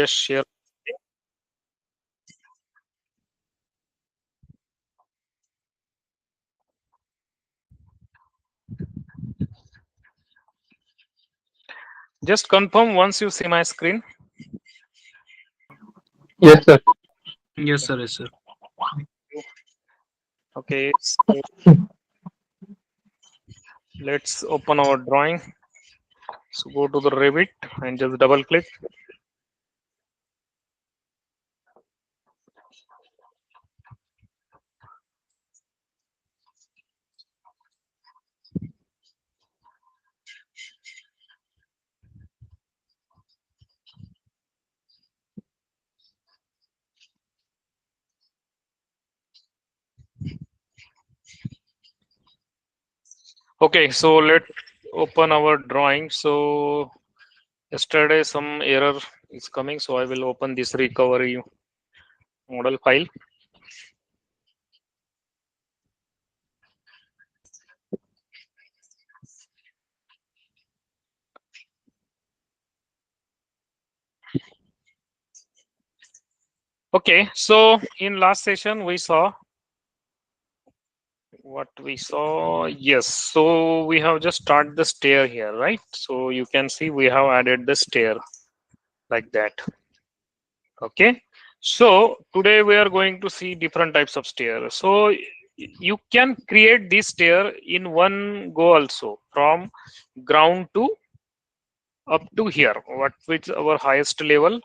just share. Just confirm once you see my screen. Yes, sir. Yes, sir. Yes, sir. Okay, so let's open our drawing. So go to the Revit and just double click. Okay, so let's open our drawing. So yesterday some error is coming, so I will open this recovery model file. Okay, so in last session we saw what we saw. Yes, so we have just started the stair here, right? So you can see we have added the stair like that. Okay, so today we are going to see different types of stair. So you can create this stair in one go also, from ground to up to here, what which our highest level,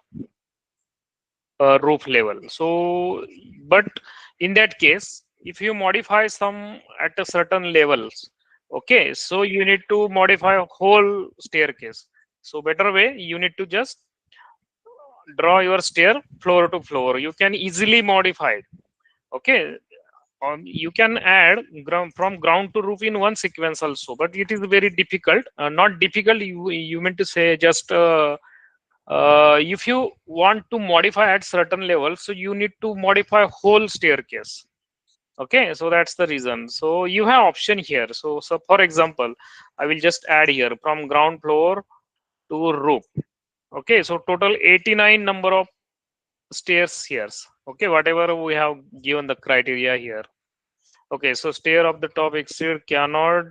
roof level. So but in that case, if you modify some at a certain levels, okay, so you need to modify a whole staircase. So better way, you need to just draw your stair floor to floor. You can easily modify it. Okay, you can add from ground to roof in one sequence also, but it is very difficult. Not difficult, you meant to say, just if you want to modify at certain level, so you need to modify whole staircase. Okay, so that's the reason. So you have option here. So for example, I will just add here from ground floor to roof. Okay, so total 89 number of stairs here. Okay, whatever we have given the criteria here. Okay, so stair of the top exceed cannot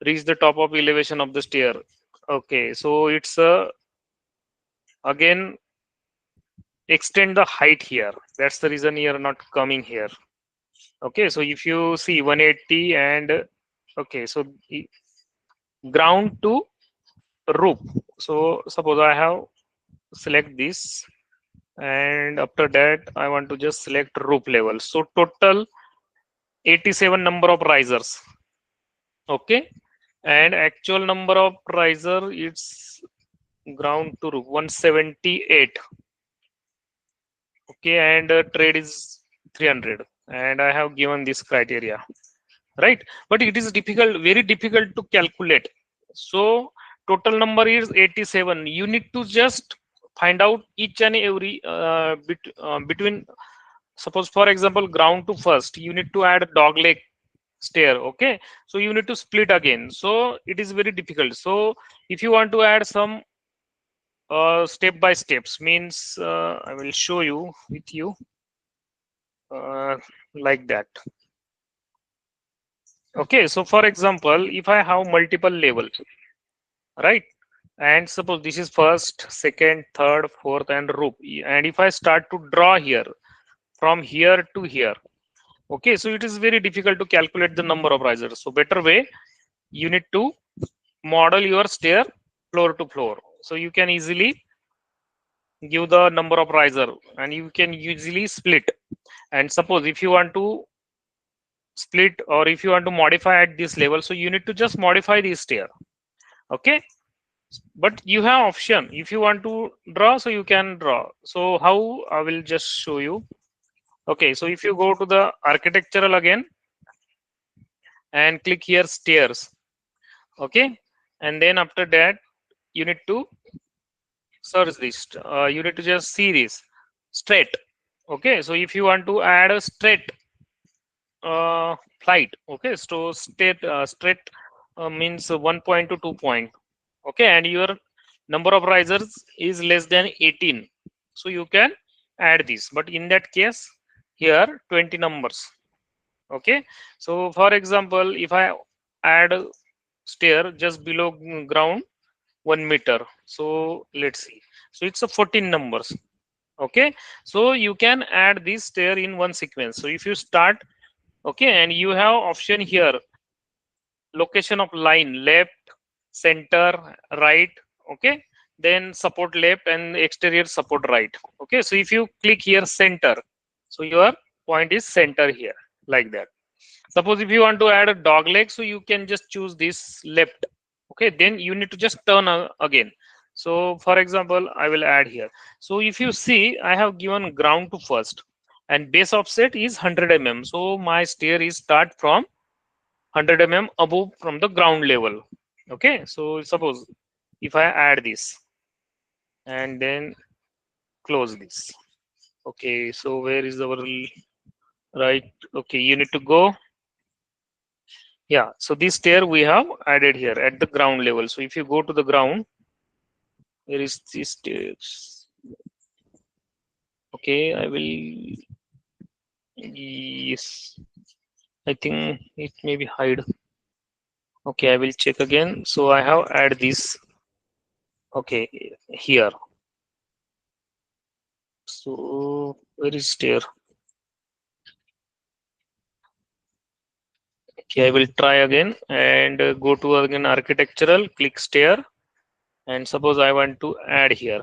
reach the top of elevation of the stair. Okay, so it's again extend the height here. That's the reason you're not coming here. Okay, so if you see 180 and okay, so ground to roof. So suppose I have select this, and after that I want to just select roof level. So total 87 number of risers. Okay, and actual number of riser, it's ground to roof 178. Okay, and trade is 300, and I have given this criteria, right? But it is difficult, very difficult to calculate. So total number is 87. You need to just find out each and every between, suppose for example, ground to first, you need to add a dog leg stair. Okay, so you need to split again, so it is very difficult. So if you want to add some step by steps, means I will show you with you uh, like that. Okay, so for example, if I have multiple levels, right, and suppose this is first, second, third, fourth, and roof, and if I start to draw here from here to here, okay, so it is very difficult to calculate the number of risers. So better way, you need to model your stair floor to floor, so you can easily give the number of riser, and you can easily split. And suppose if you want to split, or if you want to modify at this level, so you need to just modify this stair. Okay, but you have option, if you want to draw, so you can draw. So how, I will just show you. Okay, so if you go to the architectural again and click here stairs. Okay, and then after that you need to search this, you need to just see this straight. Okay, so if you want to add a straight flight, okay, so straight means 1 point to 2 point. Okay, and your number of risers is less than 18, so you can add this, but in that case here 20 numbers. Okay, so for example, if I add a stair just below ground 1 meter, so let's see, so it's a 14 numbers. Okay, so you can add this stair in one sequence. So if you start, okay, and you have option here, location of line, left, center, right. Okay, then support left and exterior support right. Okay, so if you click here center, so your point is center here, like that. Suppose if you want to add a dog leg, so you can just choose this left. Okay, then you need to just turn again. So for example, I will add here. So if you see, I have given ground to first, and base offset is 100 mm. So my stair is start from 100 mm above from the ground level. Okay, so suppose if I add this and then close this. Okay, so where is our right? Okay, you need to go. Yeah, so this stair we have added here at the ground level. So if you go to the ground, there is this stairs. Okay, I will, yes, I think it may be hide. Okay, I will check again. So I have add this. Okay, here. So where is stair? Okay, I will try again and go to again architectural, click stair, and suppose I want to add here.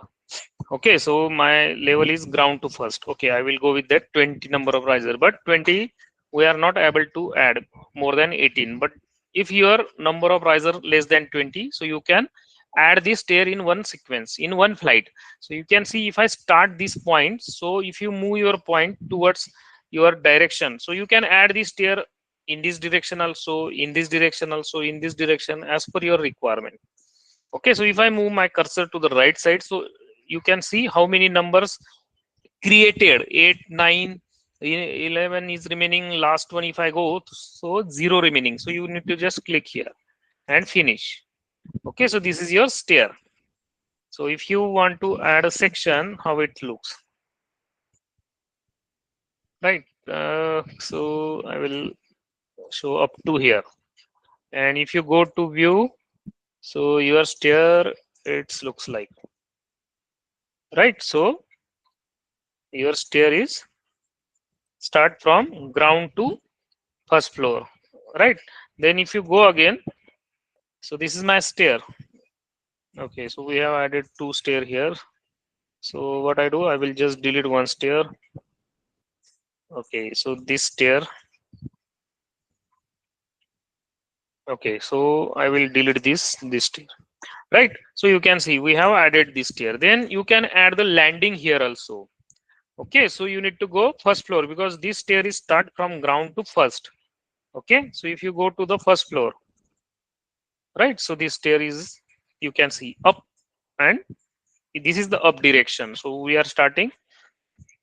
Okay, so my level is ground to first. Okay, I will go with that 20 number of riser, but 20 we are not able to add more than 18. But if your number of riser less than 20, so you can add this stair in one sequence, in one flight. So you can see if I start this point, so if you move your point towards your direction, so you can add this stair in this direction also, in this direction also, in this direction as per your requirement. Okay, so if I move my cursor to the right side, so you can see how many numbers created. 8, 9, 11 is remaining. Last one if I go, so 0 remaining. So you need to just click here and finish. Okay, so this is your stair. So if you want to add a section, how it looks, right? So I will show up to here. And if you go to view, so your stair, it looks like, right? So your stair is start from ground to first floor, right? Then if you go again, so this is my stair. Okay, so we have added 2 stair here. So what I do, I will just delete 1 stair. Okay, so this stair. Okay, so I will delete this stair, right? So you can see we have added this stair. Then you can add the landing here also. Okay, so you need to go first floor because this stair is start from ground to first. Okay, so if you go to the first floor, right? So this stair is, you can see up, and this is the up direction. So we are starting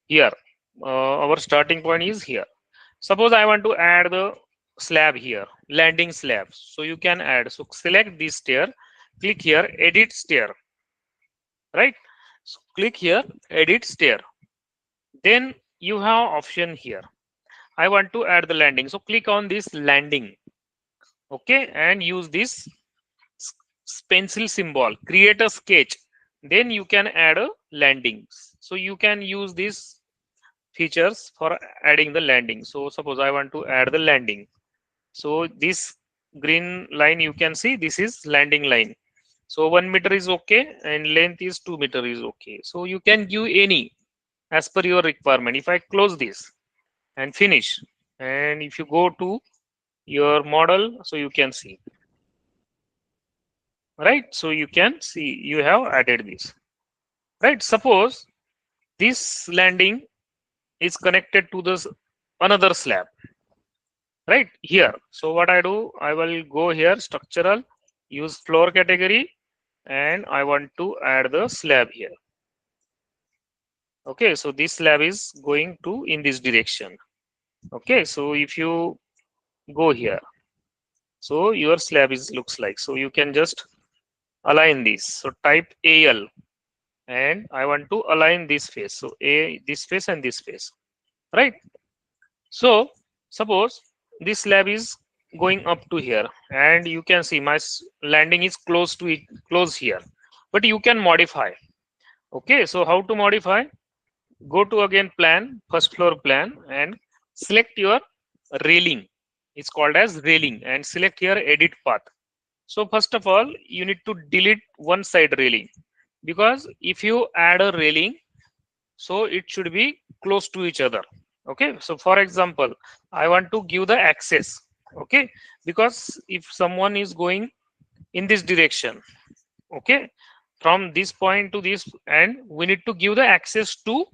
here. Our starting point is here. Suppose I want to add the slab here, landing slab. So you can add. So select this stair, click here, edit stair, right? So click here, edit stair. Then you have option here. I want to add the landing. So click on this landing. Okay, and use this pencil symbol, create a sketch. Then you can add a landing. So you can use these features for adding the landing. So suppose I want to add the landing. So this green line, you can see this is landing line. So 1 meter is okay and length is 2 meter is okay. So you can give any as per your requirement. If I close this and finish, and if you go to your model, so you can see, right? So you can see you have added this, right? Suppose this landing is connected to this another slab, right here. So what I do, I will go here, structural, use floor category, and I want to add the slab here. Okay, so this slab is going to in this direction. Okay, so if you go here, so your slab is looks like, so you can just align this. So type AL, and I want to align this face. So A, this face and this face, right? So suppose this slab is going up to here, and you can see my landing is close to it, close here, but you can modify. Okay, so how to modify? Go to again plan, first floor plan, and select your railing. It's called as railing, and select here edit path. So first of all, you need to delete one side railing, because if you add a railing, so it should be close to each other. Okay, so for example, I want to give the access. Okay, because if someone is going in this direction, okay, from this point to this, and we need to give the access to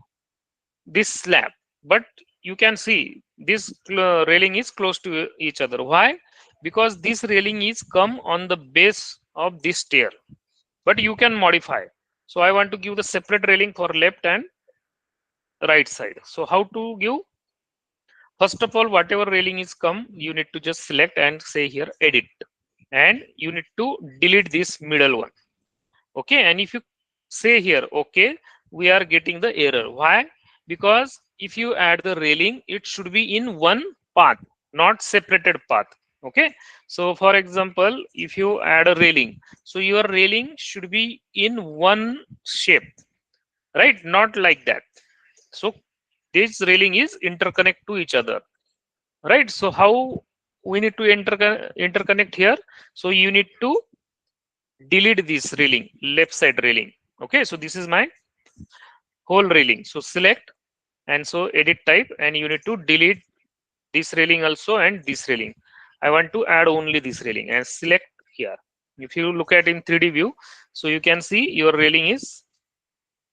this slab, but you can see this railing is close to each other. Why? Because this railing is come on the base of this stair, but you can modify. So I want to give the separate railing for left and right side. So how to give? First of all, whatever railing is come, you need to just select and say here edit, and you need to delete this middle one. Okay, and if you say here okay, we are getting the error. Why? Because if you add the railing, it should be in one path, not separated path. Okay, so for example, if you add a railing, so your railing should be in one shape, right? Not like that. So this railing is interconnect to each other, right? So how we need to interconnect here? So you need to delete this railing, left side railing. Okay, so this is my whole railing. So select, and so edit type, and you need to delete this railing also and this railing. I want to add only this railing, and select here. If you look at in 3D view, so you can see your railing is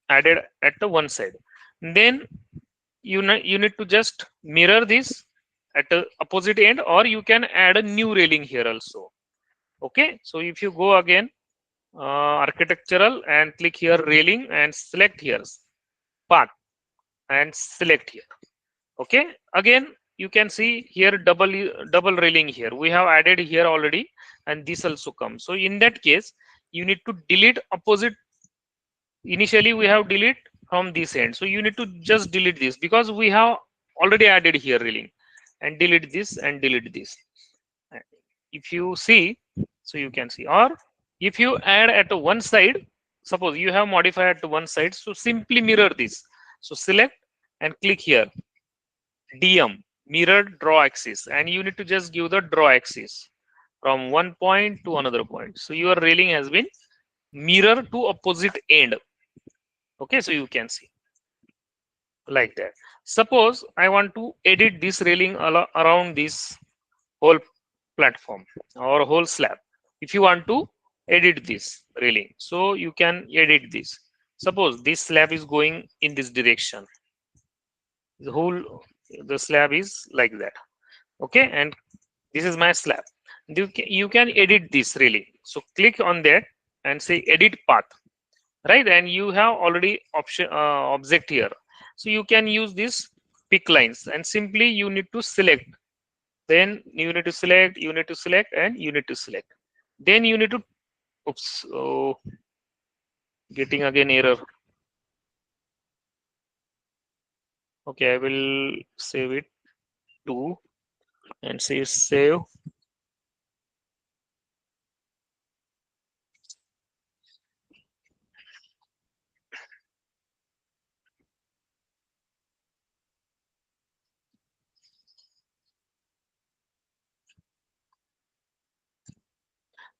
added at the one side. Then you need to just mirror this at the opposite end, or you can add a new railing here also. Okay, so if you go again, architectural, and click here railing, and select here path, and select here. Okay, again you can see here double railing here we have added here already, and this also comes. So in that case, you need to delete opposite. Initially we have delete from this end, so you need to just delete this, because we have already added here railing, and delete this and delete this. If you see, so you can see, or if you add at one side, suppose you have modified at one side, so simply mirror this. So select and click here DM, mirrored draw axis, and you need to just give the draw axis from one point to another point. So your railing has been mirror to opposite end. Okay, so you can see like that. Suppose I want to edit this railing around this whole platform or whole slab. If you want to edit this railing, so you can edit this. Suppose this slab is going in this direction. The whole the slab is like that. Okay, and this is my slab. You can edit this really. So click on that and say edit path, right? And you have already option object here. So you can use this pick lines, and simply you need to select. Then you need to select, you need to select, and you need to select. Then you need to, oops, oh, getting again error. Okay, I will save it to, and say save.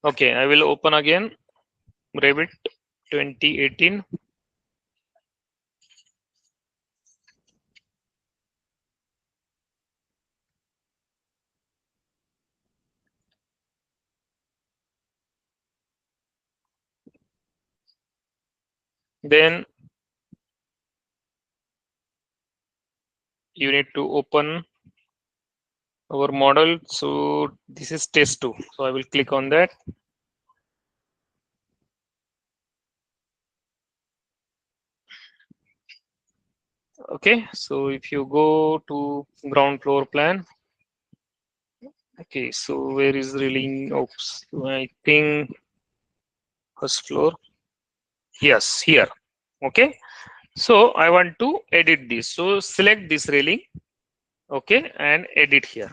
Okay, I will open again Revit 2018. Then you need to open our model. So this is test 2. So I will click on that. Okay, so if you go to ground floor plan, okay, so where is railing? Oops, I think first floor. Yes, here. Okay, so I want to edit this. So select this railing. Okay, and edit here,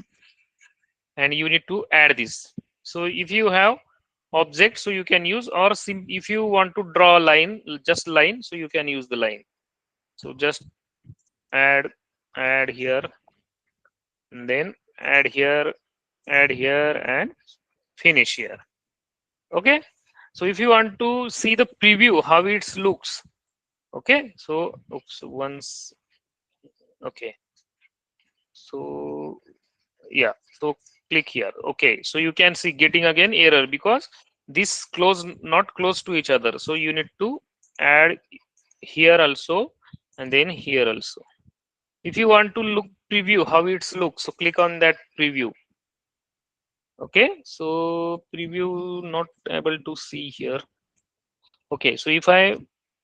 and you need to add this. So if you have object, so you can use, or if you want to draw a line, just line, so you can use the line. So just add add here, and then add here, add here, and finish here. Okay, so if you want to see the preview how it looks, okay, so oops, once, okay, so yeah, so click here. Okay, so you can see getting again error because this close, not close to each other, so you need to add here also, and then here also. If you want to look preview how it looks, so click on that preview. Okay, so preview not able to see here. Okay, so if I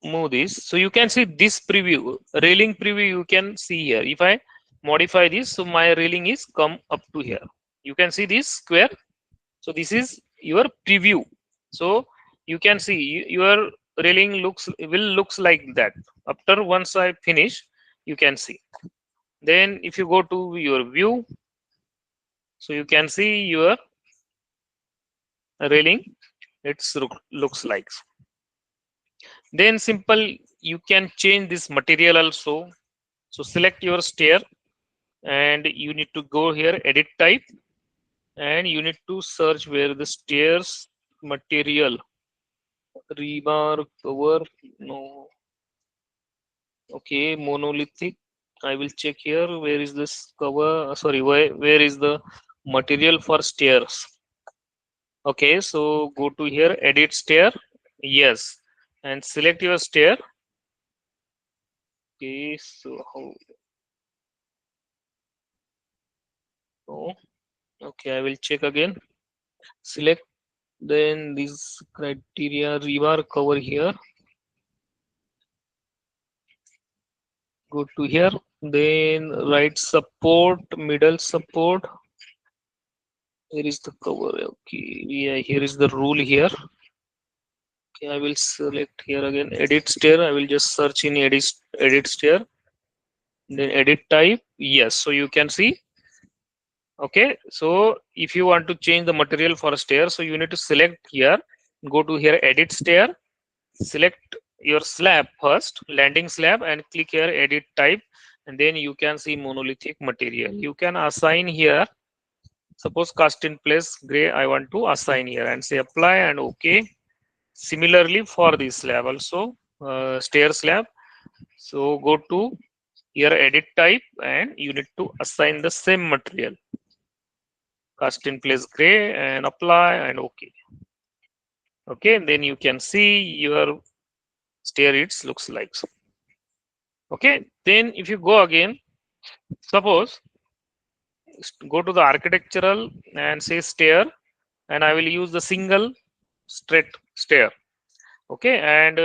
move this, so you can see this preview, railing preview, you can see here. If I modify this, so my railing is come up to here. You can see this square. So this is your preview. So you can see your railing looks like that. After once I finish, you can see. Then if you go to your view, so you can see your railing. It's looks like. Then simple, you can change this material also. So select your stair, and you need to go here, edit type, and you need to search where the stairs material, rebar cover, no, okay, monolithic. I will check here where is this cover, sorry, where is the material for stairs. Okay, so go to here, edit stair, yes, and select your stair. Okay, so how, oh, okay, I will check again. Select, then this criteria rebar cover here, go to here, then right support, middle support, here is the cover. Okay, yeah, here is the rule here. Okay, I will select here again, edit stair, I will just search in edit stair, then edit type, yes, so you can see. Okay, so if you want to change the material for a stair, so you need to select here, go to here, edit stair, select your slab first, landing slab, and click here, edit type, and then you can see monolithic material. You can assign here, suppose cast in place gray, I want to assign here, and say apply and okay. Similarly for this slab also, stair slab, so go to here, edit type, and you need to assign the same material, cast in place gray, and apply and okay. Okay, then you can see your stair, it looks like so. Okay, then if you go again, suppose go to the architectural and say stair, and I will use the single straight stair. Okay, and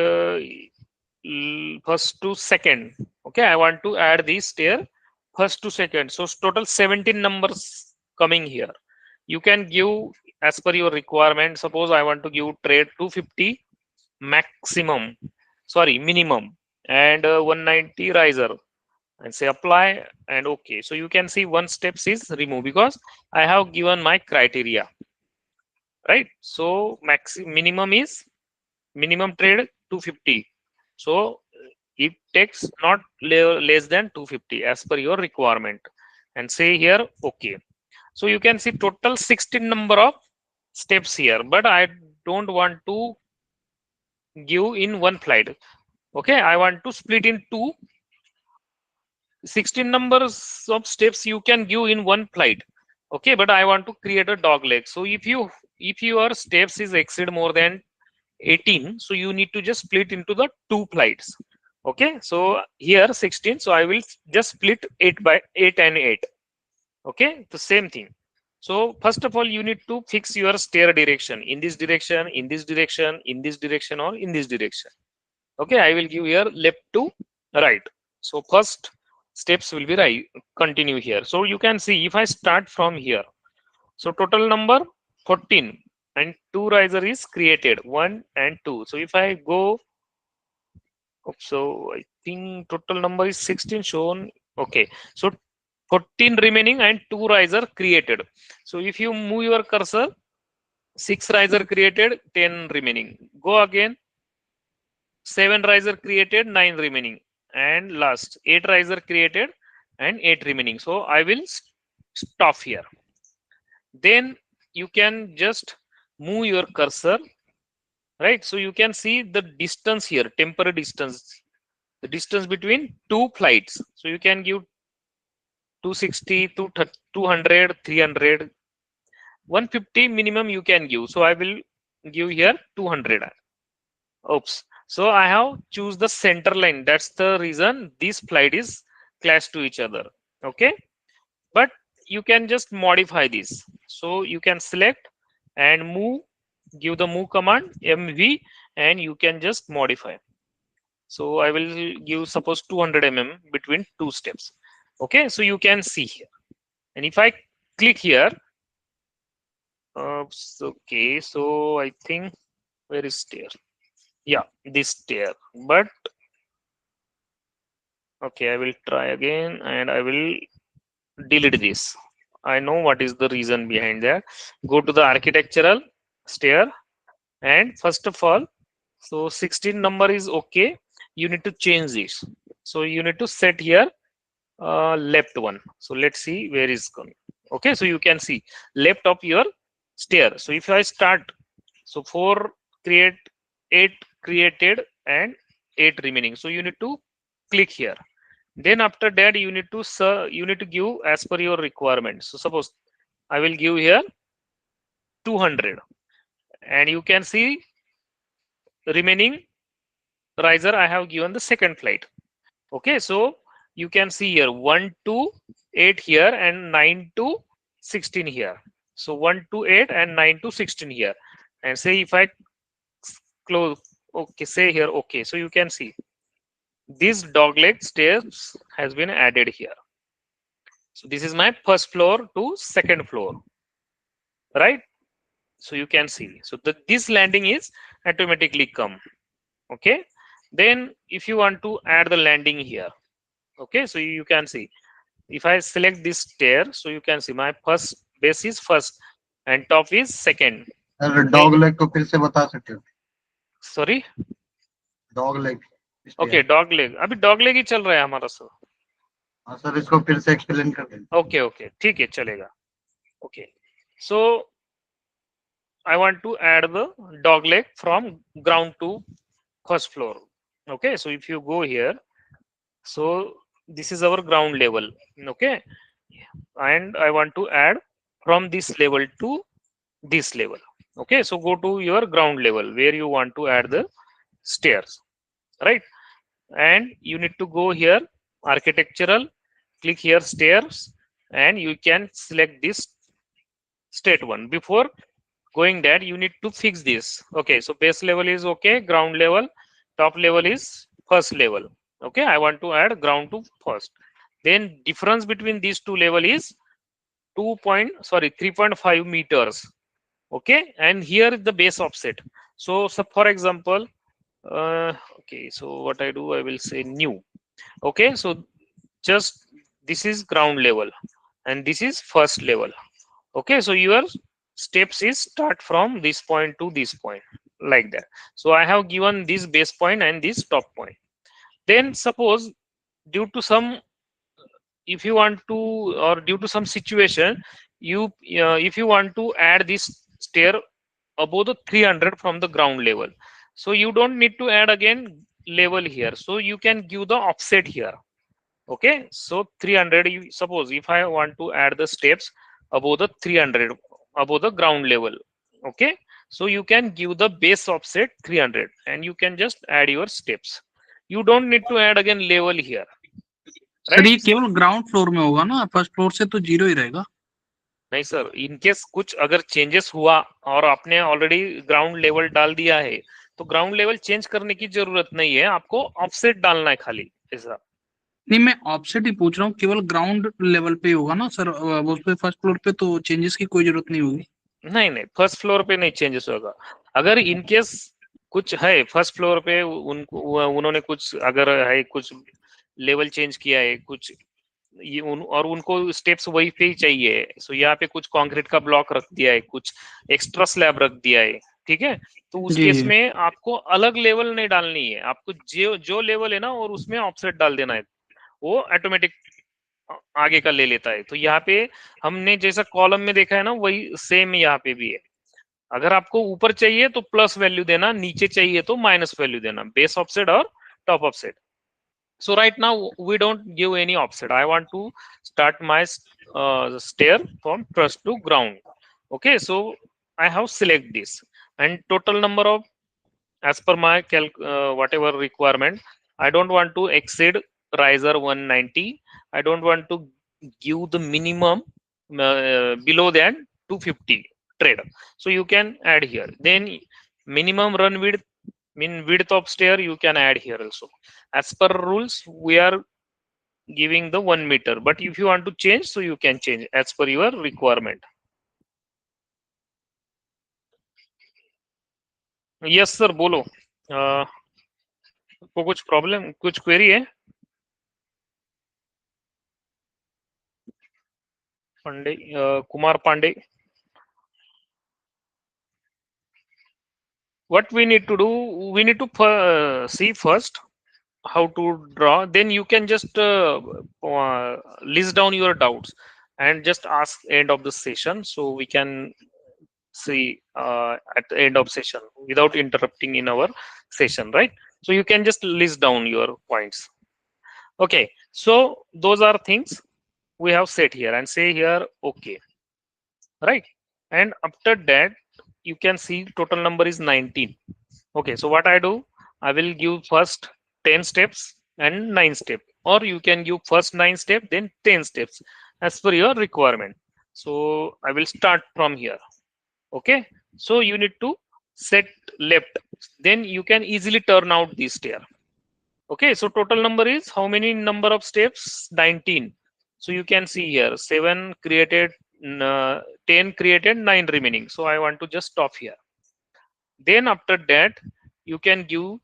first to second. Okay, I want to add this stair first to second. So total 17 numbers coming here. You can give as per your requirement. Suppose I want to give trade 250 maximum, sorry, minimum, and 190 riser, and say apply and okay. So you can see one steps is remove because I have given my criteria, right? So minimum is minimum trade 250. So it takes not less than 250 as per your requirement, and say here okay. So you can see total 16 number of steps here, but I don't want to give in one flight. Okay, I want to split in two. 16 numbers of steps you can give in one flight. Okay, but I want to create a dog leg. So if your steps is exceed more than 18, so you need to just split into the two flights. Okay, so here 16, so I will just split 8 by 8 and 8. Okay, the same thing. So first of all, you need to fix your stair direction, in this direction, in this direction, in this direction, or in this direction. Okay, I will give here left to right. So first steps will be right, continue here. So you can see if I start from here, so total number 14, and two riser is created, 1 and 2. So if I go So I think total number is 16 shown. Okay, so 14 remaining and 2 riser created. So if you move your cursor, 6 riser created, 10 remaining. Go again, 7 riser created, 9 remaining. And last, 8 riser created and 8 remaining. So I will stop here. Then you can just move your cursor, right? So you can see the distance here, temporary distance, the distance between two flights. So you can give 260 to 200, 300, 150 minimum you can give. So I will give here 200. Oops. So I have choose the center line. That's the reason this flight is clash to each other. Okay. But you can just modify this. So you can select and move, give the move command MV, and you can just modify. So I will give suppose 200 between two steps. Okay. So you can see here. And if I click here, okay, so I think where is stair? Yeah, this stair. But okay, I will try again and I will delete this. I know what is the reason behind that. Go to the architectural stair and first of all, so 16 number is okay. You need to change this. So you need to set here left one. So let's see where is coming. Okay, so you can see left of your stair. So if I start, so 4 create, 8 created and 8 remaining. So you need to click here. Then after that you need to give as per your requirement. So suppose I will give here 200 and you can see remaining riser I have given the second flight. Okay, so you can see here 1 to 8 here and 9 to 16 here. So 1 to 8 and 9 to 16 here. And say if I close, okay, say here, okay. So you can see this dogleg stairs has been added here. So this is my first floor to second floor, right? So you can see. So this landing is automatically come. Okay. Then if you want to add the landing here, okay. So you can see if I select this stair, so you can see my first base is first and top is second. Sir Then dog leg को फिर से बता सकते हो? sorry, dog leg okay, dog leg. अभी dog leg ही चल रहा है हमारा सर. हाँ सर, इसको फिर से एक्सप्लेन कर दें. Okay, okay, ठीक है चलेगा. Okay, so I want to add the dog leg from ground to first floor. Okay, so if you go here, so this is our ground level. Okay, and I want to add from this level to this level. Okay, so go to your ground level where you want to add the stairs, right? And you need to go here, architectural, click here stairs, and you can select this state one. Before going that, you need to fix this. Okay, so base level is okay, ground level, top level is first level. Okay, I want to add ground to first. Then difference between these two level is 3.5 meters. Okay, and here is the base offset. So for example, okay, so what I do, I will say new. Okay, so just this is ground level and this is first level. Okay, so your steps is start from this point to this point, like that. So I have given this base point and this top point. Then suppose due to some, if you want to, or due to some situation, you if you want to add this stair above the 300 from the ground level, so you don't need to add again level here, so you can give the offset here. Okay, so 300, suppose if I want to add the steps above the 300 above the ground level. Okay, so you can give the base offset 300 and you can just add your steps. You don't need to add again level here, sir ये right? केवल ground floor में होगा ना, first floor से तो zero ही रहेगा. नहीं sir, in case कुछ अगर चेंजेस हुआ और आपने ऑलरेडी ग्राउंड लेवल डाल दिया है तो ग्राउंड लेवल चेंज करने की जरूरत नहीं है, आपको ऑफसेट डालना है खाली ऐसा. नहीं, मैं ऑफसेट ही पूछ रहा हूँ, केवल ग्राउंड लेवल पे होगा ना सर, उस पे फर्स्ट फ्लोर पे तो चेंजेस की कोई जरूरत नहीं होगी. नहीं नहीं, फर्स्ट फ्लोर पे नहीं चेंजेस होगा. अगर इनकेस कुछ है फर्स्ट फ्लोर पे उनको उन्होंने कुछ अगर है कुछ लेवल चेंज किया है कुछ और उनको स्टेप्स वही पे ही चाहिए। सो यहाँ पे कुछ कंक्रीट का ब्लॉक रख दिया है, कुछ एक्स्ट्रा स्लैब रख दिया है, ठीक है। तो उस जी केस जी में आपको अलग लेवल नहीं डालनी है, आपको जो जो लेवल है ना और उसमें ऑफसेट डाल देना है, वो ऑटोमेटिक आगे का ले लेता है। तो यहाँ पे हमने जैसा कॉलम में देखा है ना वही सेम यहाँ पे भी है। अगर आपको ऊपर चाहिए तो प्लस वैल्यू देना, नीचे चाहिए तो माइनस वैल्यू देना, बेस ऑफसेट और top offset. So right now we don't give any offset. I want to start my stair from truss to ground. Okay, so I have select this and total number of, as per my whatever requirement, I don't want to exceed riser 190. I don't want to give the minimum below than 250 trade. So you can add here. Then minimum run width, mean width of stair you can add here also. As per rules we are giving the 1 meter, but if you want to change so you can change as per your requirement. Yes sir, बोलो। को कुछ problem कुछ query है? Pandey, Kumar Pandey. What we need to do, we need to see first how to draw, then you can just list down your doubts and just ask end of the session, so we can see at the end of session without interrupting in our session, right? So you can just list down your points. Okay, so those are things we have set here and say here okay, right? And after that you can see total number is 19. Okay, so what I do, I will give first 10 steps and 9 steps, or you can give first 9 steps, then 10 steps as per your requirement. So I will start from here. Okay, so you need to set left, then you can easily turn out this stair. Okay, so total number is how many number of steps? 19. So you can see here 7 created, 10 created, 9 remaining. So I want to just stop here. Then after that you can give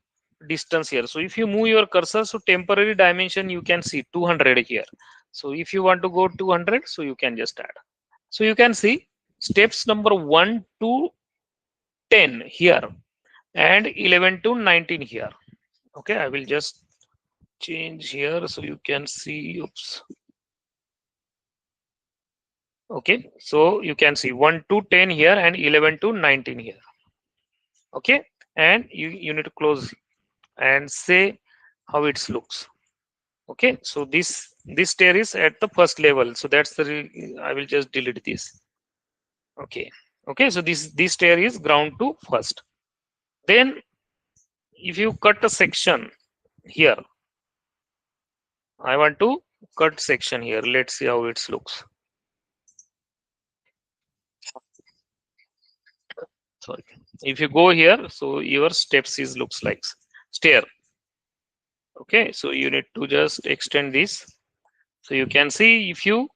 distance here. So if you move your cursor, so temporary dimension you can see 200 here. So if you want to go 200, so you can just add. So you can see steps number 1 to 10 here and 11 to 19 here. Okay, I will just change here so you can see. Oops. Okay, so you can see 1 to 10 here and 11 to 19 here. Okay, and you need to close and say how it looks. Okay, so this stair is at the first level, so that's the I will just delete this. Okay, okay, so this stair is ground to first. Then if you cut a section here, I want to cut section here. Let's see how it looks. Sorry, if you go here, so your steps is looks like stair. Okay, so you need to just extend this. So you can see if you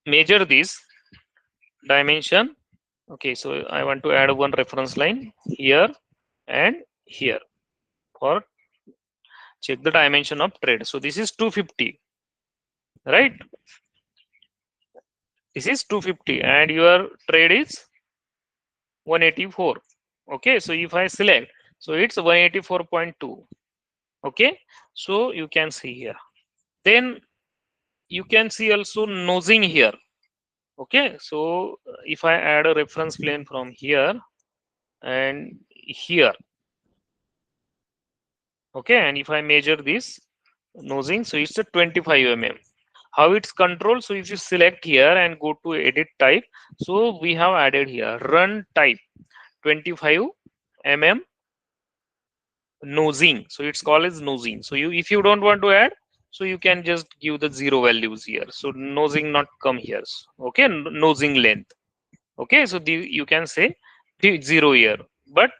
measure this dimension. Okay, so I want to add one reference line here and here for check the dimension of trade. So this is 250, right? This is 250 and your trade is 184. Okay, so if I select, so it's 184.2. Okay, so you can see here. Then you can see also nosing here. Okay, so if I add a reference plane from here and here, okay, and if I measure this nosing, so it's a 25 mm. How it's controlled? So if you select here and go to edit type, so we have added here run type 25 mm nosing. So it's called as nosing. So you, if you don't want to add, so you can just give the 0 values here. So nosing not come here. Okay, nosing length. Okay, so you can say 0 here. But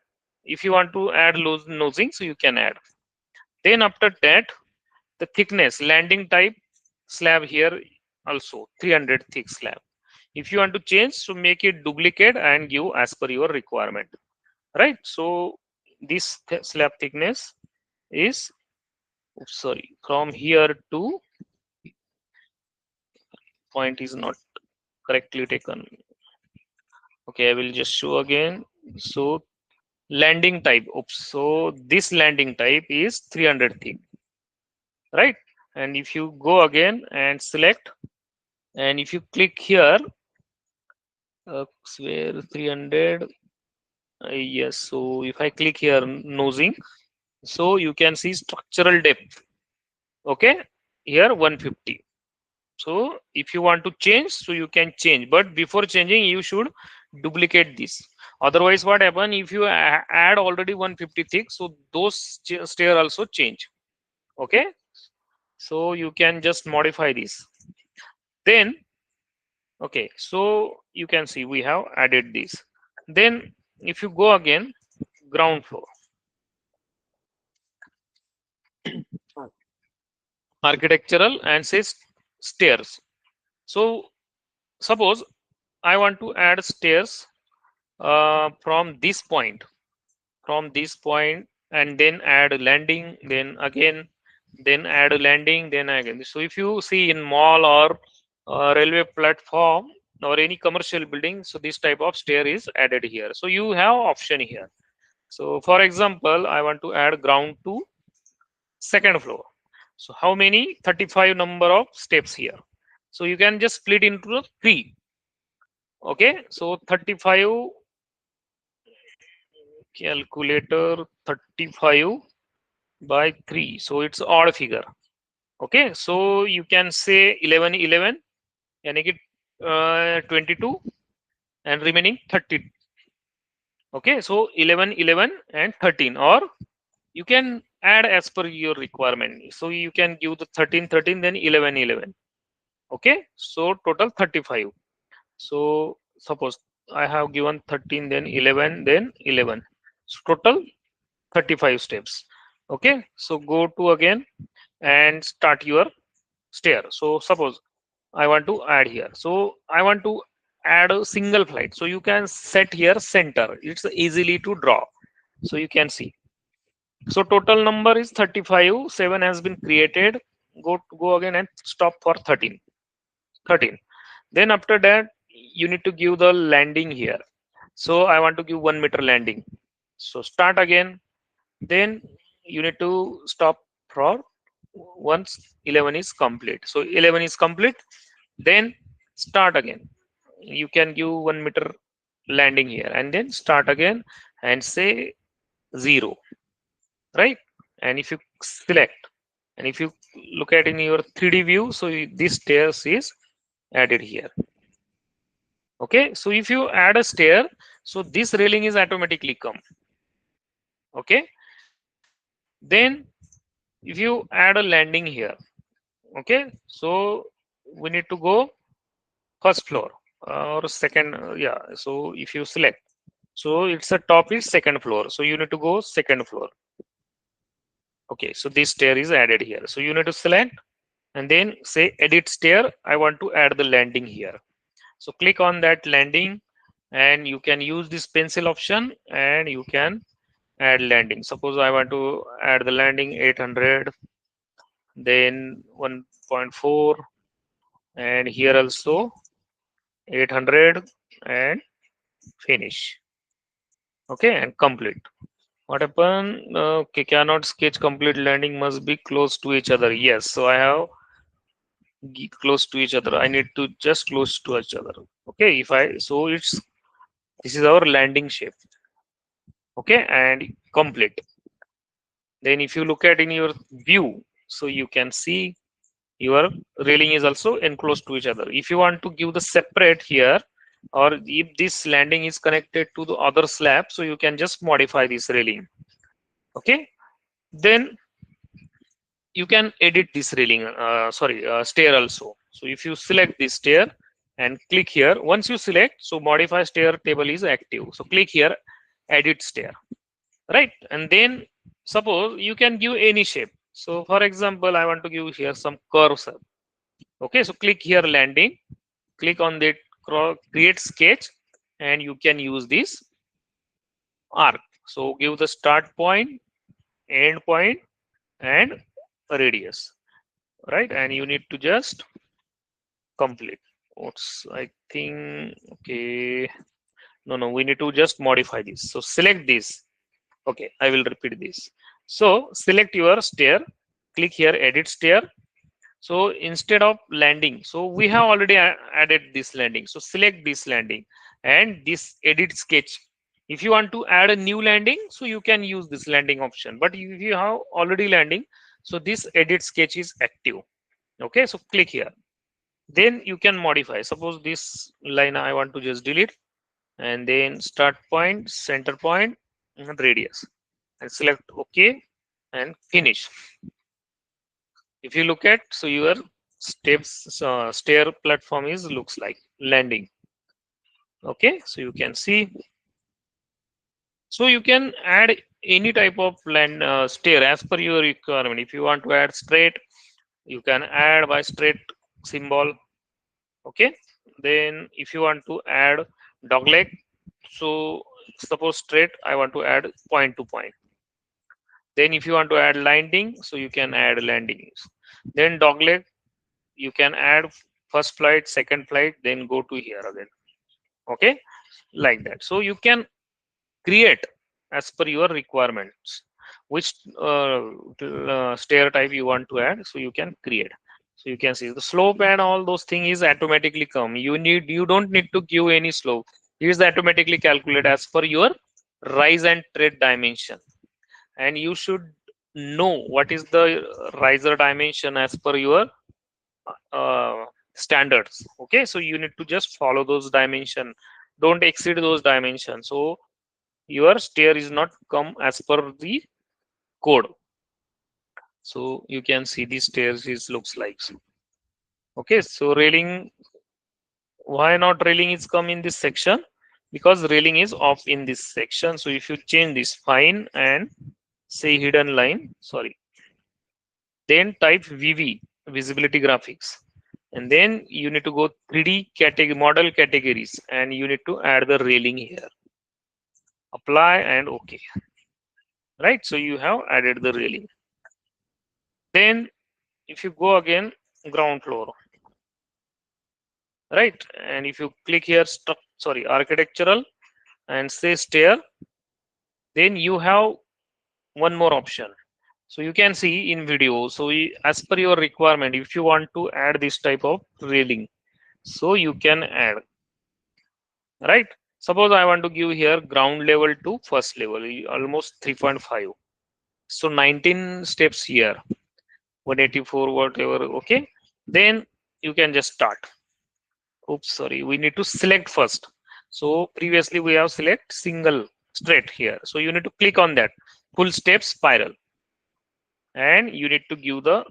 if you want to add nosing, so you can add. Then after that, the thickness landing type slab here also 300 thick slab. If you want to change, so make it duplicate and give as per your requirement, right? So this slab thickness is, oops, sorry, from here to point is not correctly taken. Okay, I will just show again. So landing type, oops, so this landing type is 300 thick, right? And if you go again and select, and if you click here, where 300, yes, so if I click here nosing, so you can see structural depth, okay, here 150. So if you want to change, so you can change, but before changing you should duplicate this. Otherwise what happen, if you add already 150 thick, so those stair also change. Okay, so you can just modify this. Then okay, so you can see we have added this. Then if you go again, ground floor, architectural, and says stairs. So suppose I want to add stairs from this point, and then add a landing, then again, then add a landing, then again. So if you see in mall or railway platform or any commercial building, so this type of stair is added here. So you have option here. So for example, I want to add ground to second floor. So how many? 35 number of steps here. So you can just split into the three. Okay, so 35, calculator, 35 by 3, so it's odd figure. Okay, so you can say 11 11, and get 22 and remaining 30. Okay, so 11 11 and 13, or you can add as per your requirement. So you can give the 13 13, then 11 11. Okay, so total 35. So suppose I have given 13, then 11, then 11, so total 35 steps. Okay, so go to again and start your stair. So suppose I want to add here, so I want to add a single flight, so you can set here center, it's easily to draw. So you can see, so total number is 35, 7 has been created. Go again and stop for 13. 13, then after that you need to give the landing here. So I want to give 1 meter landing, so start again, then you need to stop for once 11 is complete. So 11 is complete, then start again. You can give 1 meter landing here, and then start again and say 0, right? And if you select, and if you look at in your 3D view, so this stairs is added here. Okay, so if you add a stair, so this railing is automatically come. Okay, then if you add a landing here, okay, so we need to go first floor or second, yeah, so if you select, so it's a top is second floor, so you need to go second floor. Okay, so this stair is added here, so you need to select and then say edit stair, I want to add the landing here. So click on that landing, and you can use this pencil option and you can add landing. Suppose I want to add the landing 800, then 1.4, and here also 800, and finish. Okay, and complete. What happened? Okay, cannot sketch complete landing, must be close to each other. Yes, so I have close to each other. I need to just close to each other. Okay, if I, so it's, this is our landing shape. Okay, and complete. Then if you look at in your view, so you can see your railing is also enclosed to each other. If you want to give the separate here, or if this landing is connected to the other slab, so you can just modify this railing. Okay, then you can edit this railing, stair also. So if you select this stair and click here, once you select, so modify stair table is active, so click here, edit stair, right? And then suppose you can give any shape. So for example, I want to give here some curves. Okay, so click here landing, click on that create sketch, and you can use this arc. So give the start point, end point, and radius, right? And you need to just complete. What's I think okay. No, we need to just modify this. So select this. Okay, I will repeat this. So select your stair, click here, edit stair. So instead of landing, so we have already added this landing. So select this landing and this edit sketch. If you want to add a new landing, so you can use this landing option. But if you have already landing, so this edit sketch is active. Okay, so click here. Then you can modify. Suppose this line I want to just delete, and then start point, center point, and radius, and select OK and finish. If you look at, so your steps stair platform is looks like landing. Okay, so you can see. So you can add any type of land stair as per your requirement. If you want to add straight, you can add by straight symbol. Okay, then if you want to add dog leg, so suppose straight, I want to add point to point. Then if you want to add landing, so you can add landings. Then dog leg, you can add first flight, second flight, then go to here again. Okay, like that. So you can create as per your requirements which stair type you want to add, so you can create. So you can see the slope and all those things is automatically come. You don't need to give any slope. It is automatically calculated as per your rise and tread dimension, and you should know what is the riser dimension as per your uh, standards. Okay, so you need to just follow those dimension, don't exceed those dimensions, so your stair is not come as per the code. So you can see the stairs is looks like so. Okay, so railing, why not railing is come in this section? Because railing is off in this section. So if you change this fine and say hidden line, sorry, then type VV, visibility graphics, and then you need to go 3D category model categories, and you need to add the railing here, apply and OK, right? So you have added the railing. Then if you go again ground floor, right, and if you click here sorry, architectural and say stair, then you have one more option. So you can see in video, so as per your requirement, if you want to add this type of railing, so you can add, right? Suppose I want to give here ground level to first level, almost 3.5, so 19 steps here, 184 whatever. Okay, then you can just start. Oops, sorry, we need to select first. So previously we have select single straight here, so you need to click on that full step spiral, and you need to give the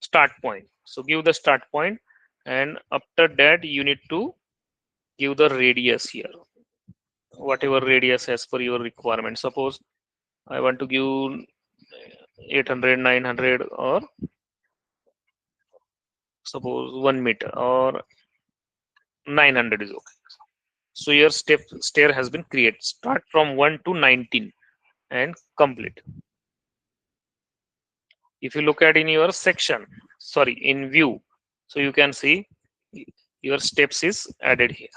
start point. So give the start point, and after that you need to give the radius here, whatever radius as per your requirement. Suppose I want to give 800, 900, or suppose 1 meter, or 900 is okay. So your stair has been created. Start from 1 to 19 and complete. If you look at in your section, sorry, in view, so you can see your steps is added here.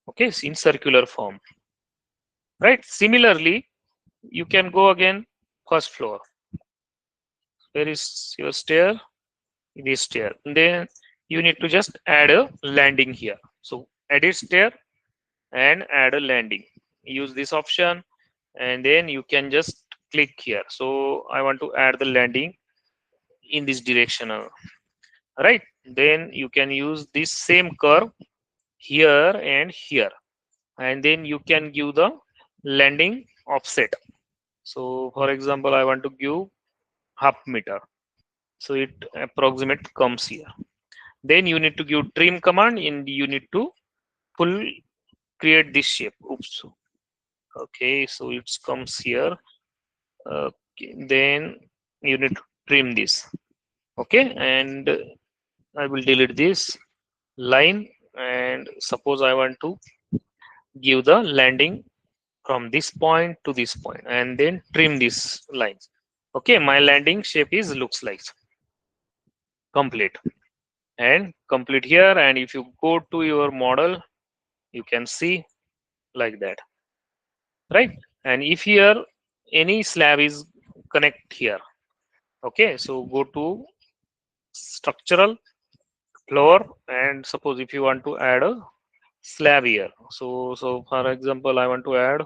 Okay, it's in circular form, right? Similarly, you can go again first floor. Where is your stair? This stair. And then you need to just add a landing here. So edit stair and add a landing. Use this option, and then you can just click here. So I want to add the landing in this direction, right? Then you can use this same curve here and here, and then you can give the landing offset. So for example, I want to give half meter, so it approximate comes here. Then you need to give trim command, and you need to pull, create this shape. Oops. Okay, so it comes here. Okay, then you need to trim this. Okay, and I will delete this line, and suppose I want to give the landing from this point to this point and then trim these lines. Okay, my landing shape is looks like complete and complete here. And if you go to your model, you can see like that, right? And if here any slab is connect here, okay, so go to structural floor, and suppose if you want to add a slab here, so for example I want to add,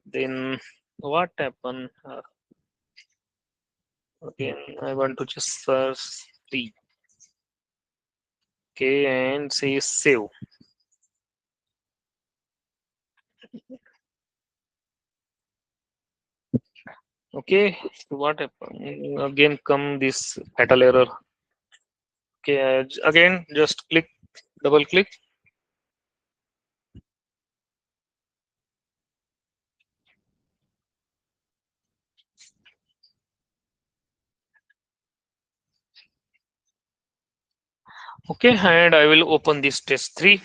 then what happen, again I want to just search 3, okay, and say save. Okay, so what happen, again come this fatal error. Okay, again just click, double click. Okay, and I will open this test 3.